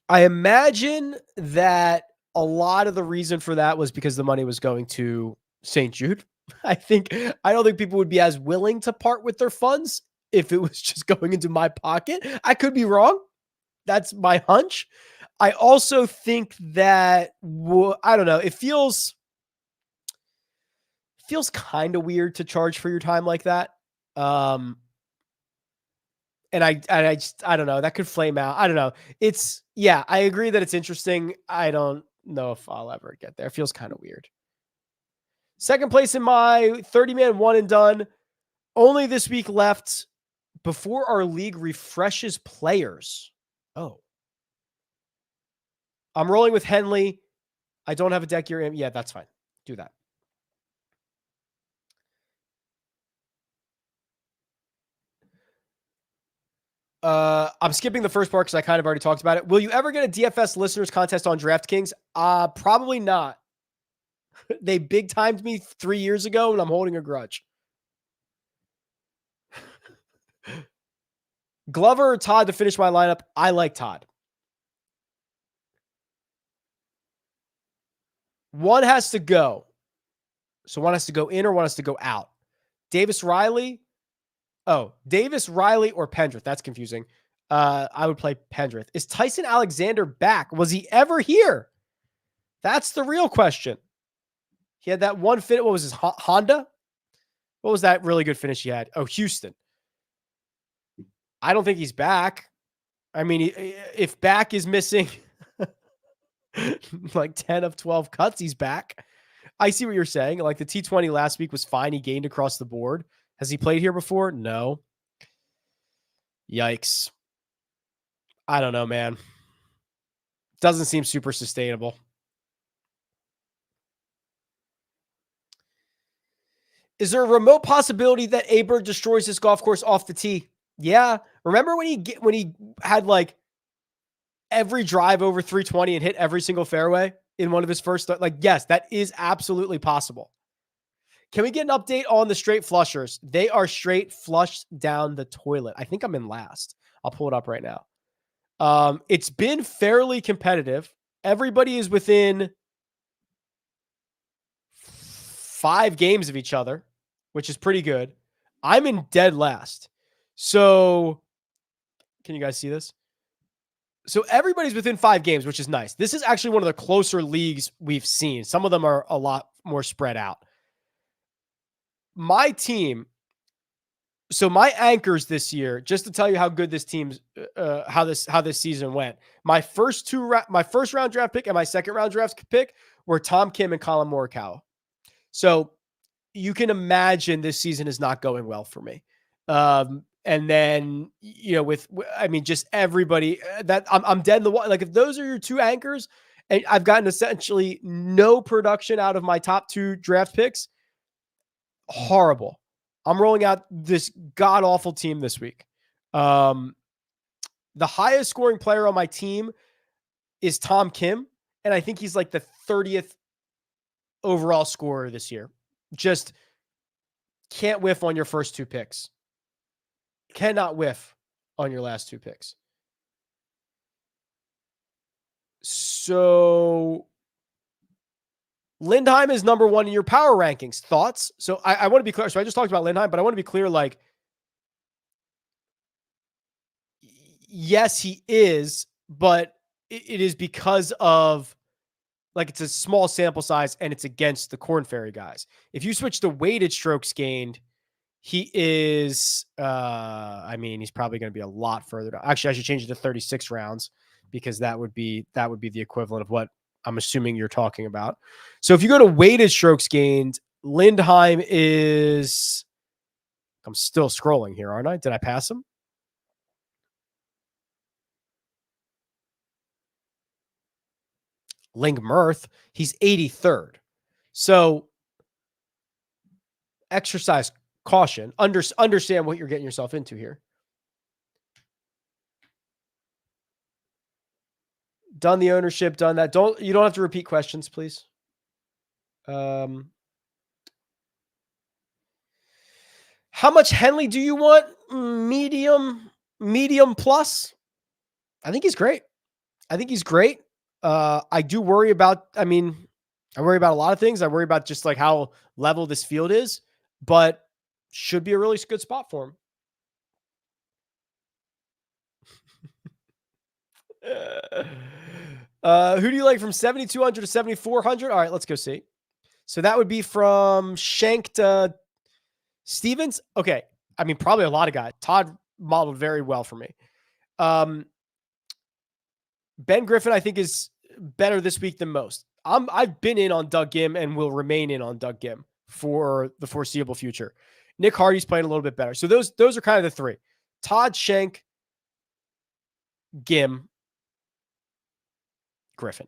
imagine that a lot of the reason for that was because the money was going to St. Jude. I don't think people would be as willing to part with their funds if it was just going into my pocket. I could be wrong. That's my hunch. I also think that, I don't know, it feels kind of weird to charge for your time like that. And I don't know, that could flame out. I don't know. I agree that it's interesting. I don't know if I'll ever get there. It feels kind of weird. Second place in my 30-man one and done. Only this week left before our league refreshes players. Oh. I'm rolling with Henley. I don't have a deck you're in. Yeah, that's fine. Do that. I'm skipping the first part because I kind of already talked about it. Will you ever get a DFS listeners contest on DraftKings? Probably not. They big timed me 3 years ago and I'm holding a grudge. Glover or Todd to finish my lineup? I like Todd. One has to go. So one has to go in or one has to go out. Davis Riley. Oh, Davis, Riley, or Pendrith. That's confusing. I would play Pendrith. Is Tyson Alexander back? Was he ever here? That's the real question. He had that one fit. What was his Honda? What was that really good finish he had? Oh, Houston. I don't think he's back. I mean, if back is missing like 10 of 12 cuts, he's back. I see what you're saying. Like the T20 last week was fine. He gained across the board. Has he played here before? No. Yikes. I don't know, man. Doesn't seem super sustainable. Is there a remote possibility that Aberg destroys this golf course off the tee? Yeah. Remember when he had like every drive over 320 and hit every single fairway in one of his first, yes, that is absolutely possible. Can we get an update on the straight flushers? They are straight flushed down the toilet. I think I'm in last. I'll pull it up right now. It's been fairly competitive. Everybody is within 5 games of each other, which is pretty good. I'm in dead last. So can you guys see this? So everybody's within 5 games, which is nice. This is actually one of the closer leagues we've seen. Some of them are a lot more spread out. My team, so my anchors this year, just to tell you how good this team's, how this season went. My first round draft pick and my second round draft pick were Tom Kim and Colin Morikawa. So you can imagine this season is not going well for me. And then, just everybody that I'm dead in the water. Like if those are your 2 anchors and I've gotten essentially no production out of my top 2 draft picks, horrible. I'm rolling out this god awful team this week. The highest scoring player on my team is Tom Kim. And I think he's like the 30th overall scorer this year. Just can't whiff on your first 2 picks. Cannot whiff on your last 2 picks. So Lindheim is number 1 in your power rankings. Thoughts? So I want to be clear. So I just talked about Lindheim, but I want to be clear. Like, yes, he is, but it is because of like it's a small sample size and it's against the Corn Ferry guys. If you switch to weighted strokes gained, he is, I mean, he's probably going to be a lot further down. Actually, I should change it to 36 rounds because that would be the equivalent of what I'm assuming you're talking about. So if you go to weighted strokes gained, Lindheim is, I'm still scrolling here, aren't I? Did I pass him? Ling Mirth, he's 83rd. So exercise caution. Understand what you're getting yourself into here. Done the ownership, done that. You don't have to repeat questions, please. How much Henley do you want? Medium plus. I think he's great. I do worry about, I worry about a lot of things. I worry about just like how level this field is, but should be a really good spot for him. Who do you like from 7,200 to 7,400? All right, let's go see. So that would be from Shank to Stevens. Okay. Probably a lot of guys. Todd modeled very well for me. Ben Griffin, I think, is better this week than most. I've been in on Doug Gim and will remain in on Doug Gim for the foreseeable future. Nick Hardy's playing a little bit better. So those are kind of the three. Todd, Shank, Gim, Griffin.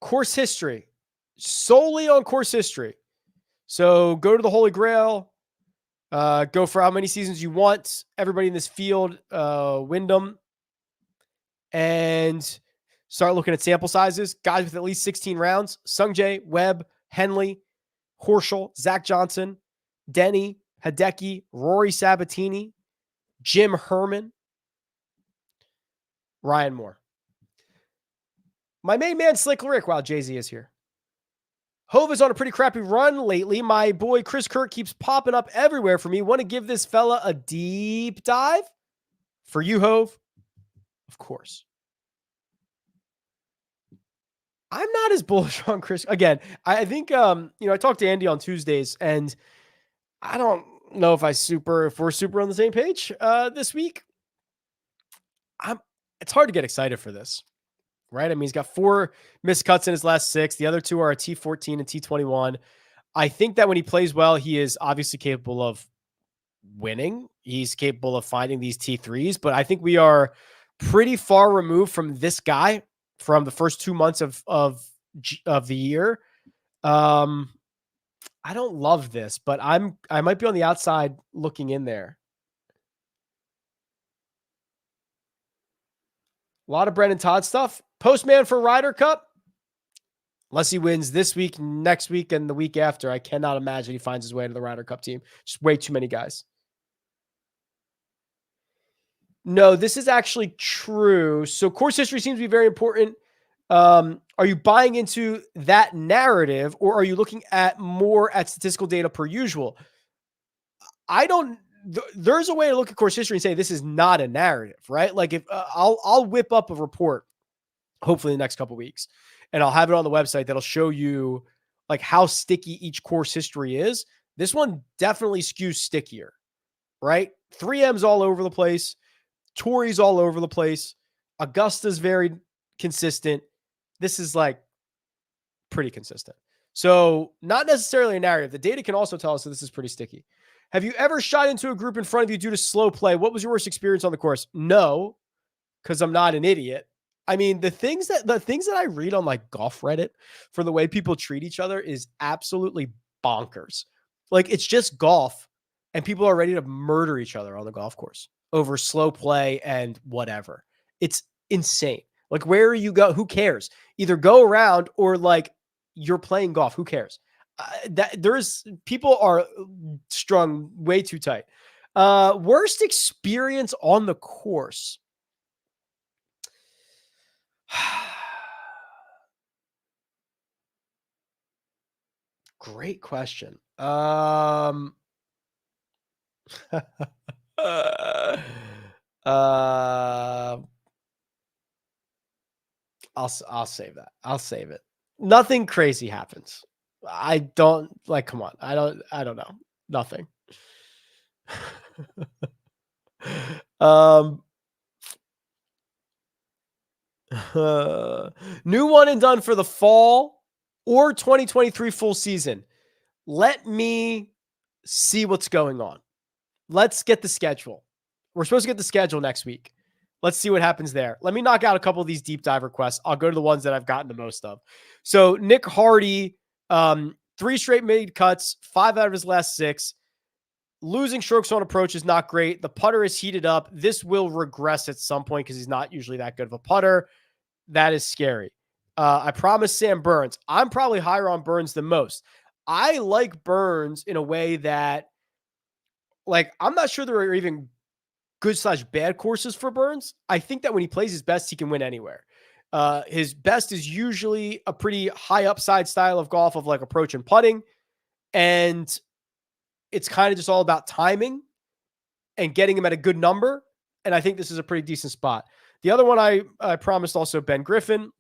Course history. Solely on course history. So go to the Holy Grail. Go for how many seasons you want. Everybody in this field, Wyndham, and start looking at sample sizes. Guys with at least 16 rounds: Sungjae, Webb, Henley, Horschel, Zach Johnson, Denny, Hideki, Rory Sabatini, Jim Herman, Ryan Moore. My main man, Slick Rick, while Jay-Z is here. Hove is on a pretty crappy run lately. My boy Chris Kirk keeps popping up everywhere for me. Want to give this fella a deep dive? For you, Hove? Of course. I'm not as bullish on Chris. Again, I think, I talked to Andy on Tuesdays, and I don't know if we're super on the same page this week. It's hard to get excited for this, right? He's got 4 missed cuts in his last 6. The other 2 are a T14 and T21. I think that when he plays well, he is obviously capable of winning. He's capable of finding these T3s, but I think we are pretty far removed from this guy from the first 2 months of the year. I don't love this, but I might be on the outside looking in there. A lot of Brendan Todd stuff. Postman for Ryder Cup. Unless he wins this week, next week, and the week after, I cannot imagine he finds his way to the Ryder Cup team. Just way too many guys. No, this is actually true. So course history seems to be very important. Are you buying into that narrative, or are you looking at more at statistical data per usual? There's a way to look at course history and say this is not a narrative, right? Like if I'll whip up a report, hopefully in the next couple of weeks, and I'll have it on the website that'll show you like how sticky each course history is. This one definitely skews stickier, right? 3M's all over the place. Torrey's all over the place. Augusta's very consistent. This is like pretty consistent. So not necessarily a narrative. The data can also tell us that this is pretty sticky. Have you ever shot into a group in front of you due to slow play? What was your worst experience on the course? No, because I'm not an idiot. The things that I read on like golf Reddit for the way people treat each other is absolutely bonkers. Like it's just golf and people are ready to murder each other on the golf course over slow play and whatever. It's insane. Like where you go, who cares? Either go around or like you're playing golf. Who cares? People are strung way too tight. Worst experience on the course. Great question. uh, I'll save that. I'll save it. Nothing crazy happens. I don't like. Come on. I don't know. Nothing. um. New one and done for the fall or 2023 full season. Let me see what's going on. Let's get the schedule. We're supposed to get the schedule next week. Let's see what happens there. Let me knock out a couple of these deep dive requests. I'll go to the ones that I've gotten the most of. So Nick Hardy, 3 straight made cuts, 5 out of his last 6. Losing strokes on approach is not great. The putter is heated up. This will regress at some point because he's not usually that good of a putter. That is scary. I promised Sam Burns. I'm probably higher on Burns than most. I like Burns in a way that, like, I'm not sure there are even good/bad courses for Burns. I think that when he plays his best, he can win anywhere. His best is usually a pretty high upside style of golf of like approach and putting. And it's kind of just all about timing and getting him at a good number. And I think this is a pretty decent spot. The other one I promised also Ben Griffin,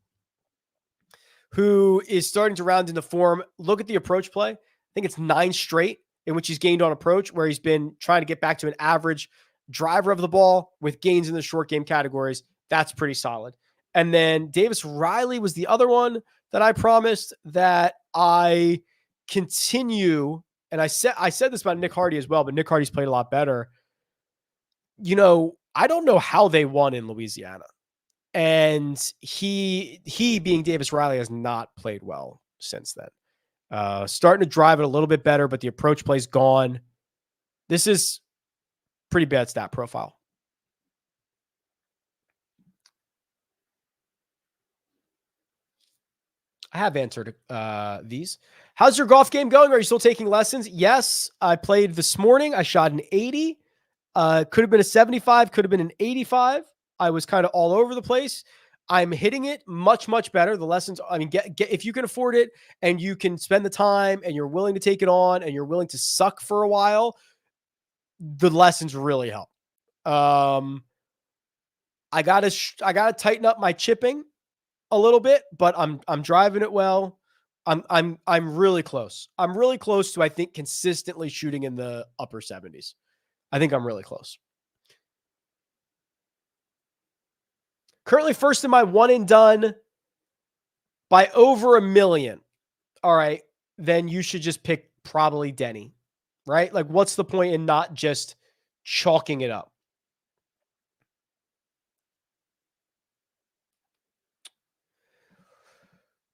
who is starting to round into form. Look at the approach play. I think it's 9 straight in which he's gained on approach, where he's been trying to get back to an average driver of the ball with gains in the short game categories. That's pretty solid. And then Davis Riley was the other one that I promised that I continue. And I said this about Nick Hardy as well, but Nick Hardy's played a lot better. You know, I don't know how they won in Louisiana. And he being Davis Riley has not played well since then. Starting to drive it a little bit better, but the approach play's gone. This is pretty bad stat profile. I have answered these. How's your golf game going? Are you still taking lessons? Yes, I played this morning. I shot an 80. Could have been a 75, could have been an 85. I was kind of all over the place. I'm hitting it much, much better. The lessons, I mean, get if you can afford it and you can spend the time and you're willing to take it on and you're willing to suck for a while, the lessons really help. I gotta tighten up my chipping a little bit, but I'm driving it well. I'm really close. I'm really close to, I think, consistently shooting in the upper 70s. I think I'm really close. Currently first in my one and done by over $1 million. All right. Then you should just pick probably Denny, right? Like, what's the point in not just chalking it up?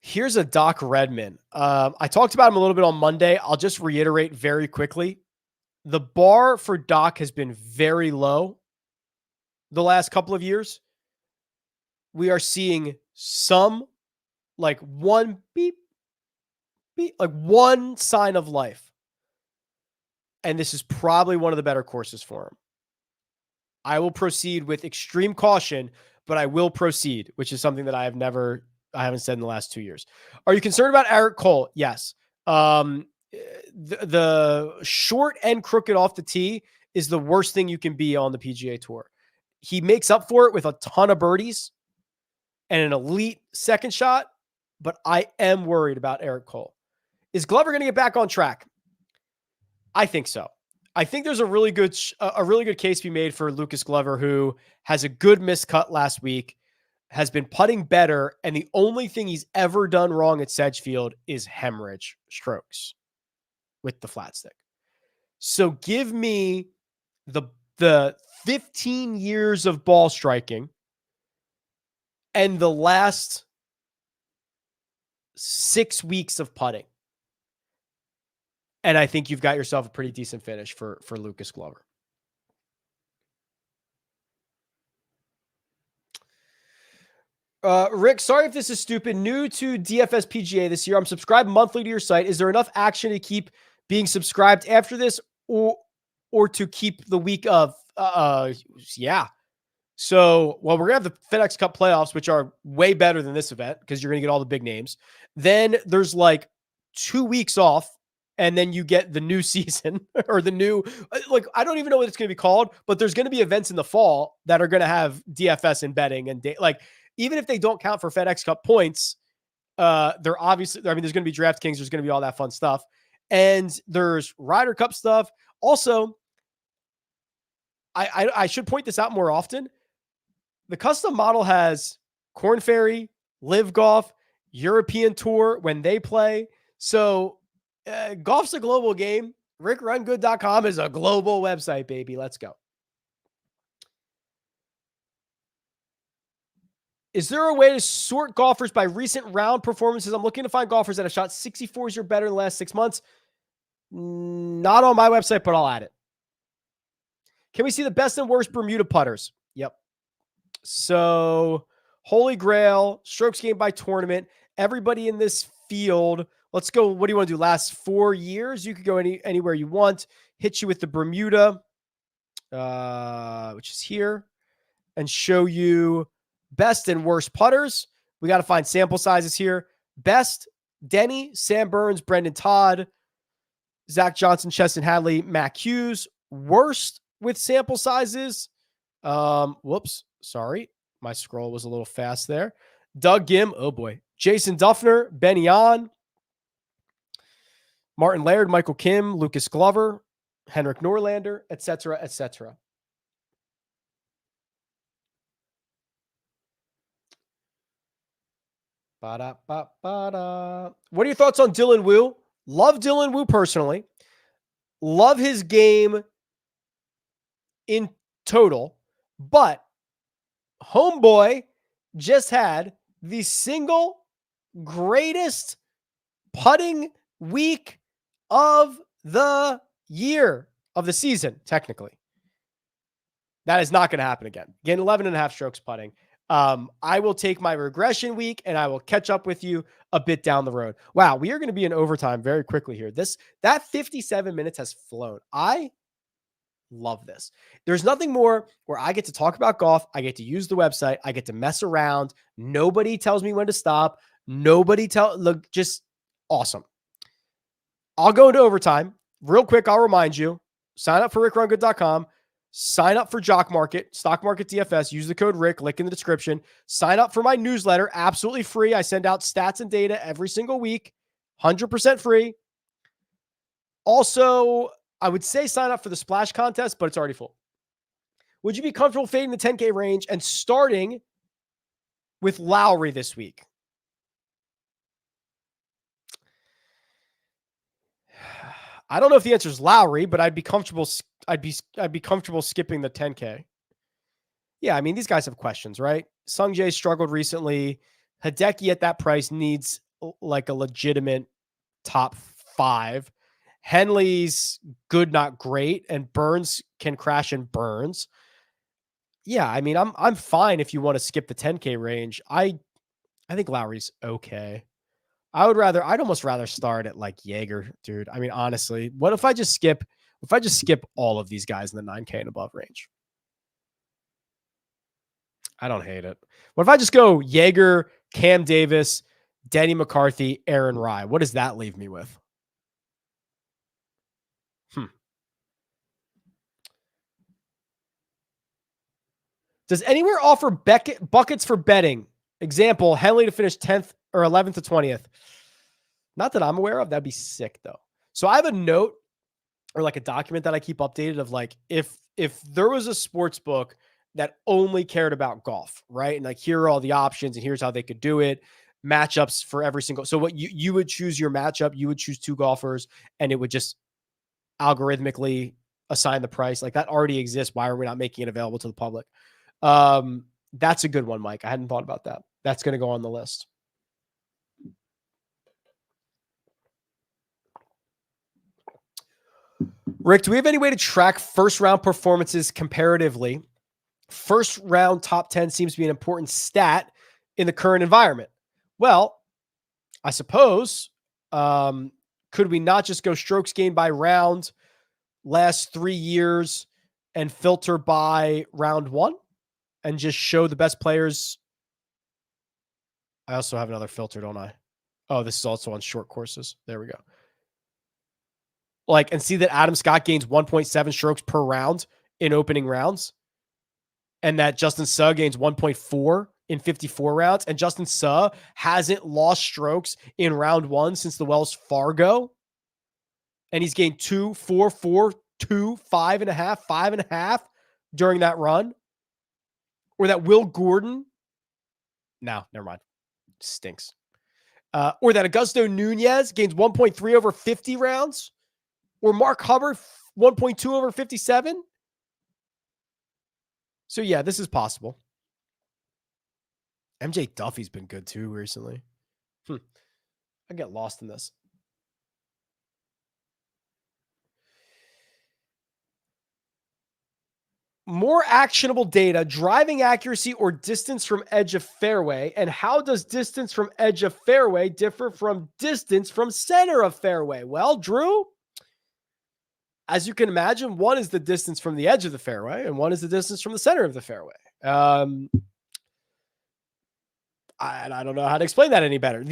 Here's a Doc Redman. I talked about him a little bit on Monday. I'll just reiterate very quickly. The bar for Doc has been very low the last couple of years. We are seeing some, like one beep, beep, like one sign of life. And this is probably one of the better courses for him. I will proceed with extreme caution, but I will proceed, which is something that I haven't said in the last 2 years. Are you concerned about Eric Cole? Yes. The short and crooked off the tee is the worst thing you can be on the PGA Tour. He makes up for it with a ton of birdies and an elite second shot, but I am worried about Eric Cole. Is Glover going to get back on track? I think so. I think there's a really good case to be made for Lucas Glover, who has a good miscut last week, has been putting better, and the only thing he's ever done wrong at Sedgefield is hemorrhage strokes with the flat stick. So give me the 15 years of ball striking and the last 6 weeks of putting. And I think you've got yourself a pretty decent finish for Lucas Glover. Rick, sorry if this is stupid. New to DFS PGA this year. I'm subscribed monthly to your site. Is there enough action to keep being subscribed after this or to keep the week of? Yeah. So, well, we're going to have the FedEx Cup playoffs, which are way better than this event because you're going to get all the big names. Then there's like 2 weeks off and then you get the new season or the new, like, I don't even know what it's going to be called, but there's going to be events in the fall that are going to have DFS and betting and like, even if they don't count for FedEx Cup points, they're obviously, I mean, there's going to be DraftKings, there's going to be all that fun stuff. And there's Ryder Cup stuff. Also, I should point this out more often. The custom model has Corn Ferry, Live Golf, European Tour when they play. So golf's a global game. RickRunGood.com is a global website, baby. Let's go. Is there a way to sort golfers by recent round performances? I'm looking to find golfers that have shot 64s or better in the last 6 months. Not on my website, but I'll add it. Can we see the best and worst Bermuda putters? Yep. So Holy Grail, strokes gained by tournament, everybody in this field. Let's go. What do you want to do? Last 4 years? You could go anywhere you want. Hit you with the Bermuda, which is here, and show you best and worst putters. We got to find sample sizes here. Best, Denny, Sam Burns, Brendan Todd, Zach Johnson, Cheston Hadley, Mac Hughes. Worst with sample sizes. Whoops. Sorry. My scroll was a little fast there. Doug Gim. Oh boy. Jason Duffner, Benny On, Martin Laird, Michael Kim, Lucas Glover, Henrik Norlander, etc., etc. Ba-da-ba-ba-da. What are your thoughts on Dylan Wu? Love Dylan Wu personally. Love his game in total, but homeboy just had the single greatest putting week of the year, of the season, technically. That is not going to happen again. Again, 11 and a half strokes putting. I will take my regression week and I will catch up with you a bit down the road. Wow, we are going to be in overtime very quickly here. That 57 minutes has flown. I love this. There's nothing more where I get to talk about golf. I get to use the website. I get to mess around. Nobody tells me when to stop. Look, just awesome. I'll go into overtime real quick. I'll remind you, sign up for RickRunGood.com. Sign up for Jock Market, Stock Market DFS. Use the code Rick, link in the description. Sign up for my newsletter, absolutely free. I send out stats and data every single week, 100% free. Also, I would say sign up for the splash contest, but it's already full. Would you be comfortable fading the 10K range and starting with Lowry this week? I don't know if the answer is Lowry, but I'd be comfortable. I'd be comfortable skipping the 10K. Yeah, I mean, these guys have questions, right? Sung Jae struggled recently. Hideki at that price needs like a legitimate top 5. Henley's good, not great, and Burns can crash and Burns. Yeah, I mean, I'm fine if you want to skip the 10K range. I think Lowry's okay. I'd almost rather start at like Jaeger, dude. I mean, honestly, what if I just skip all of these guys in the 9K and above range? I don't hate it. What if I just go Jaeger, Cam Davis, Denny McCarthy, Aaron Rye? What does that leave me with? Does anywhere offer buckets for betting? Example, Henley to finish 10th or 11th to 20th. Not that I'm aware of. That'd be sick, though. So I have a note or like a document that I keep updated of like if there was a sports book that only cared about golf, right? And like, here are all the options and here's how they could do it. Matchups for every single. So what you would choose your matchup, you would choose 2 golfers and it would just algorithmically assign the price. Like that already exists. Why are we not making it available to the public? That's a good one, Mike. I hadn't thought about that. That's going to go on the list. Rick, do we have any way to track first round performances comparatively? First round top 10 seems to be an important stat in the current environment. Well, I suppose, could we not just go strokes gained by round last 3 years and filter by round 1 and just show the best players? I also have another filter, don't I? Oh, this is also on short courses. There we go. Like, and see that Adam Scott gains 1.7 strokes per round in opening rounds, and that Justin Suh gains 1.4 in 54 rounds, and Justin Suh hasn't lost strokes in round one since the Wells Fargo, and he's gained 2, 4, 4, 2, 5.5, 5.5 during that run. Or that Will Gordon, no, never mind, stinks. Or that Augusto Nunez gains 1.3 over 50 rounds, or Mark Hubbard 1.2 over 57. So yeah, this is possible. MJ Duffy's been good too recently. I get lost in this. More actionable data, driving accuracy or distance from edge of fairway. And how does distance from edge of fairway differ from distance from center of fairway? Well, Drew, as you can imagine, one is the distance from the edge of the fairway and one is the distance from the center of the fairway. I don't know how to explain that any better.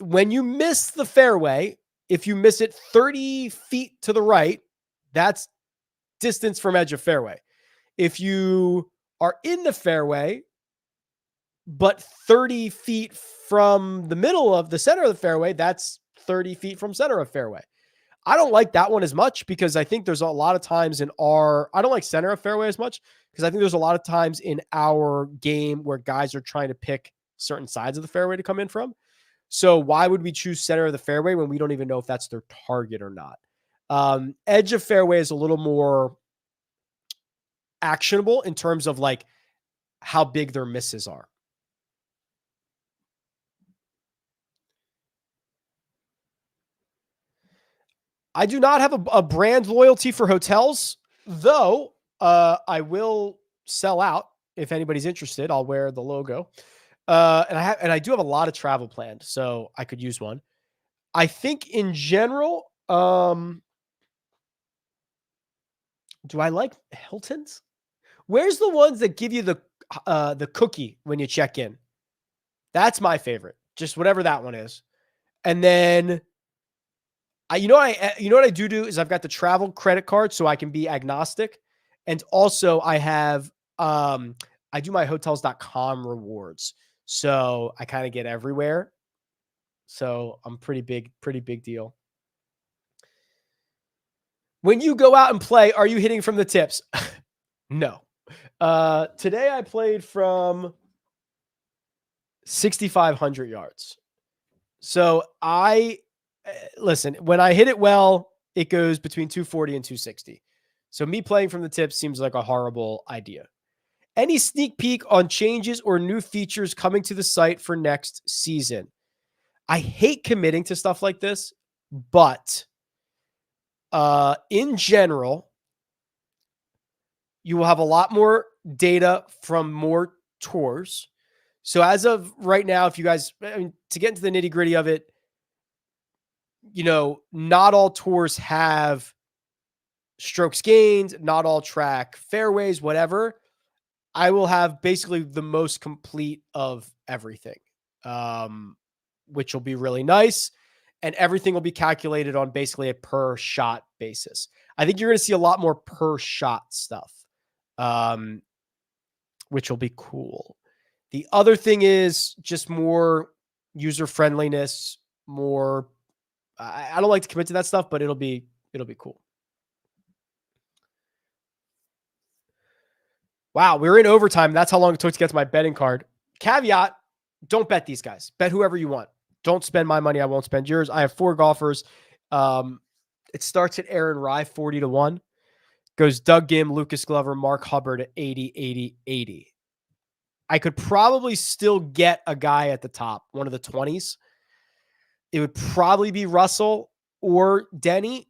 When you miss the fairway, if you miss it 30 feet to the right, that's distance from edge of fairway. If you are in the fairway, but 30 feet from the middle of the center of the fairway, that's 30 feet from center of fairway. I don't like that one as much because I think there's a lot of times I don't like center of fairway as much because I think there's a lot of times in our game where guys are trying to pick certain sides of the fairway to come in from. So why would we choose center of the fairway when we don't even know if that's their target or not? Edge of fairway is a little more actionable in terms of like how big their misses are. I do not have a brand loyalty for hotels, though I will sell out if anybody's interested. I'll wear the logo. And I do have a lot of travel planned, so I could use one. I think in general, do I like Hilton's? Where's the ones that give you the cookie when you check in? That's my favorite. Just whatever that one is. And then you know what I do is I've got the travel credit card so I can be agnostic. And also I have I do my hotels.com rewards. So I kind of get everywhere. So I'm pretty big deal. When you go out and play, are you hitting from the tips? No. Today I played from 6,500 yards. So listen, when I hit it well, it goes between 240 and 260. So me playing from the tips seems like a horrible idea. Any sneak peek on changes or new features coming to the site for next season? I hate committing to stuff like this, but in general, you will have a lot more data from more tours. So as of right now, if you guys, to get into the nitty gritty of it, not all tours have strokes gained, not all track fairways, whatever. I will have basically the most complete of everything, which will be really nice. And everything will be calculated on basically a per shot basis. I think you're going to see a lot more per shot stuff, which will be cool. The other thing is just more user friendliness, more. I don't like to commit to that stuff, but it'll be cool. Wow, we're in overtime. That's how long it took to get to my betting card. Caveat, don't bet these guys. Bet whoever you want. Don't spend my money. I won't spend yours. I have 4 golfers. It starts at Aaron Rye, 40-1. Goes Doug Gim, Lucas Glover, Mark Hubbard at 80, 80, 80. I could probably still get a guy at the top, one of the 20s. It would probably be Russell or Denny.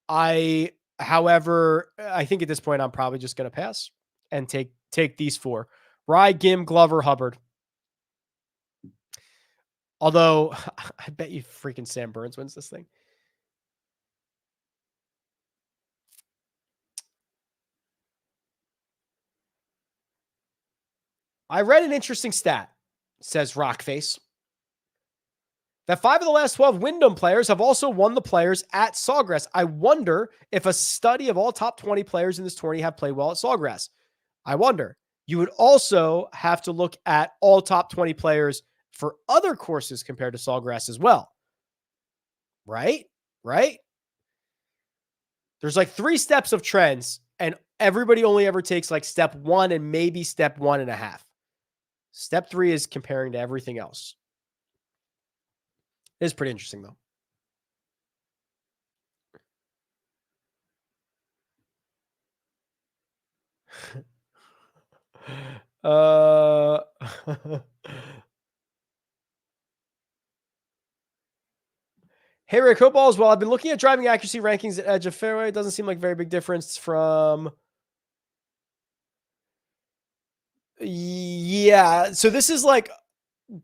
However, I think at this point, I'm probably just going to pass and take these 4. Rye, Gim, Glover, Hubbard. Although, I bet you freaking Sam Burns wins this thing. I read an interesting stat, says Rockface, that 5 of the last 12 Wyndham players have also won the Players at Sawgrass. I wonder if a study of all top 20 players in this tourney have played well at Sawgrass. I wonder. You would also have to look at all top 20 players for other courses compared to Sawgrass as well. Right? There's like 3 steps of trends, and everybody only ever takes like step 1 and maybe step 1.5. Step 3 is comparing to everything else. It is pretty interesting, though. Hey, Rick, hope all is well. I've been looking at driving accuracy rankings at edge of fairway. It doesn't seem like a very big difference from... Yeah, so this is like...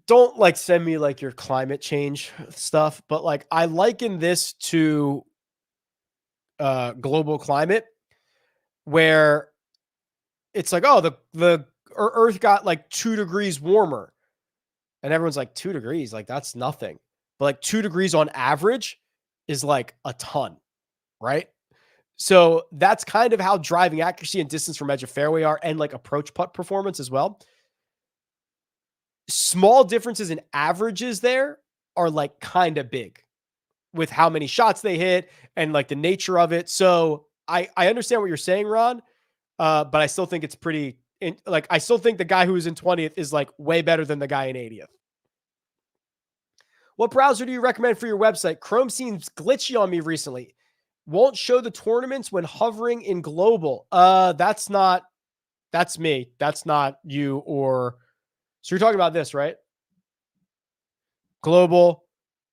Don't like send me like your climate change stuff, but like I liken this to global climate, where it's like, oh, the Earth got like 2 degrees warmer, and everyone's like 2 degrees, like that's nothing. But like 2 degrees on average is like a ton, right? So that's kind of how driving accuracy and distance from edge of fairway are, and like approach putt performance as well. Small differences in averages there are like kind of big with how many shots they hit and like the nature of it. So I understand what you're saying, Ron, but I still think it's pretty like, I still think the guy who's in 20th is like way better than the guy in 80th. What browser do you recommend for your website? Chrome seems glitchy on me recently. Won't show the tournaments when hovering in global. That's me. That's not you. Or so you're talking about this, right? Global,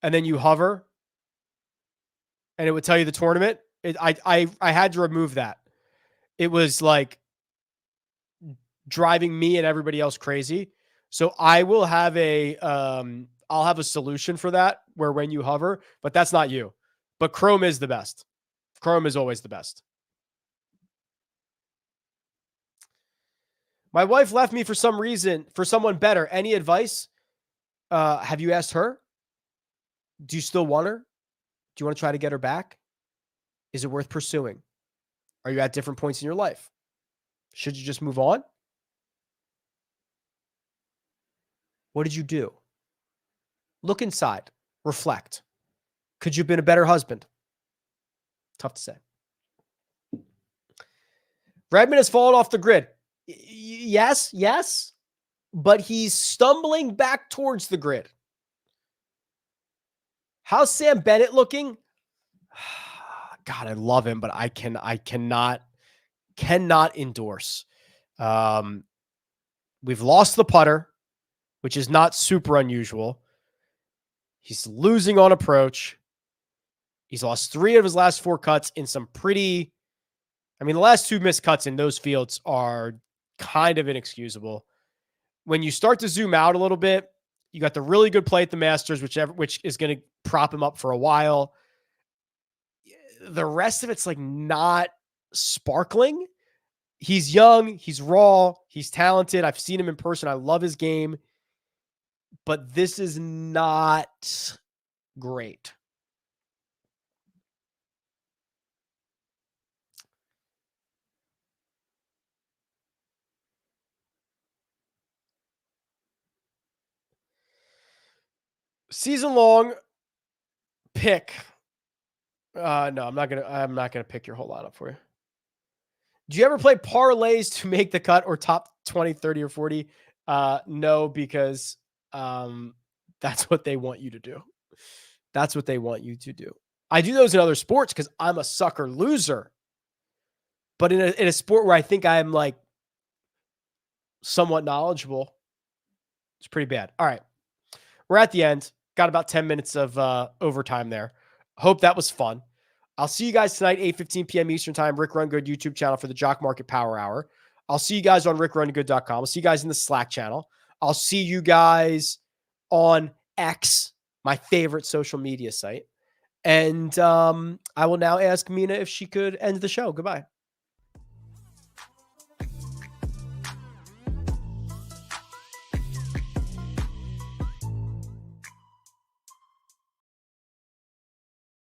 and then you hover, and it would tell you the tournament. I had to remove that. It was like driving me and everybody else crazy. So I will have I'll have a solution for that, where when you hover, but that's not you. But Chrome is the best. Chrome is always the best. My wife left me for some reason, for someone better. Any advice? Have you asked her? Do you still want her? Do you want to try to get her back? Is it worth pursuing? Are you at different points in your life? Should you just move on? What did you do? Look inside. Reflect. Could you have been a better husband? Tough to say. Redmond has fallen off the grid. Yes, but he's stumbling back towards the grid. How's Sam Bennett looking? God, I love him, but I cannot endorse. We've lost the putter, which is not super unusual. He's losing on approach. He's lost 3 of his last 4 cuts in some pretty... I mean, the last 2 missed cuts in those fields are kind of inexcusable. When you start to zoom out a little bit, you got the really good play at the Masters, which is going to prop him up for a while. The rest of it's like not sparkling. He's young, he's raw, he's talented. I've seen him in person. I love his game, but this is not great. Season long pick. No, I'm not gonna pick your whole lineup for you. Do you ever play parlays to make the cut, or top 20, 30, or 40? No, because that's what they want you to do. That's what they want you to do. I do those in other sports because I'm a sucker loser. But in a sport where I think I'm like somewhat knowledgeable, it's pretty bad. All right. We're at the end. Got about 10 minutes of overtime there. Hope that was fun. I'll see you guys tonight, 8:15 p.m. Eastern Time, Rick Run Good YouTube channel for the Jock Market Power Hour. I'll see you guys on RickRunGood.com. I'll see you guys in the Slack channel. I'll see you guys on X, my favorite social media site. And I will now ask Mina if she could end the show. Goodbye.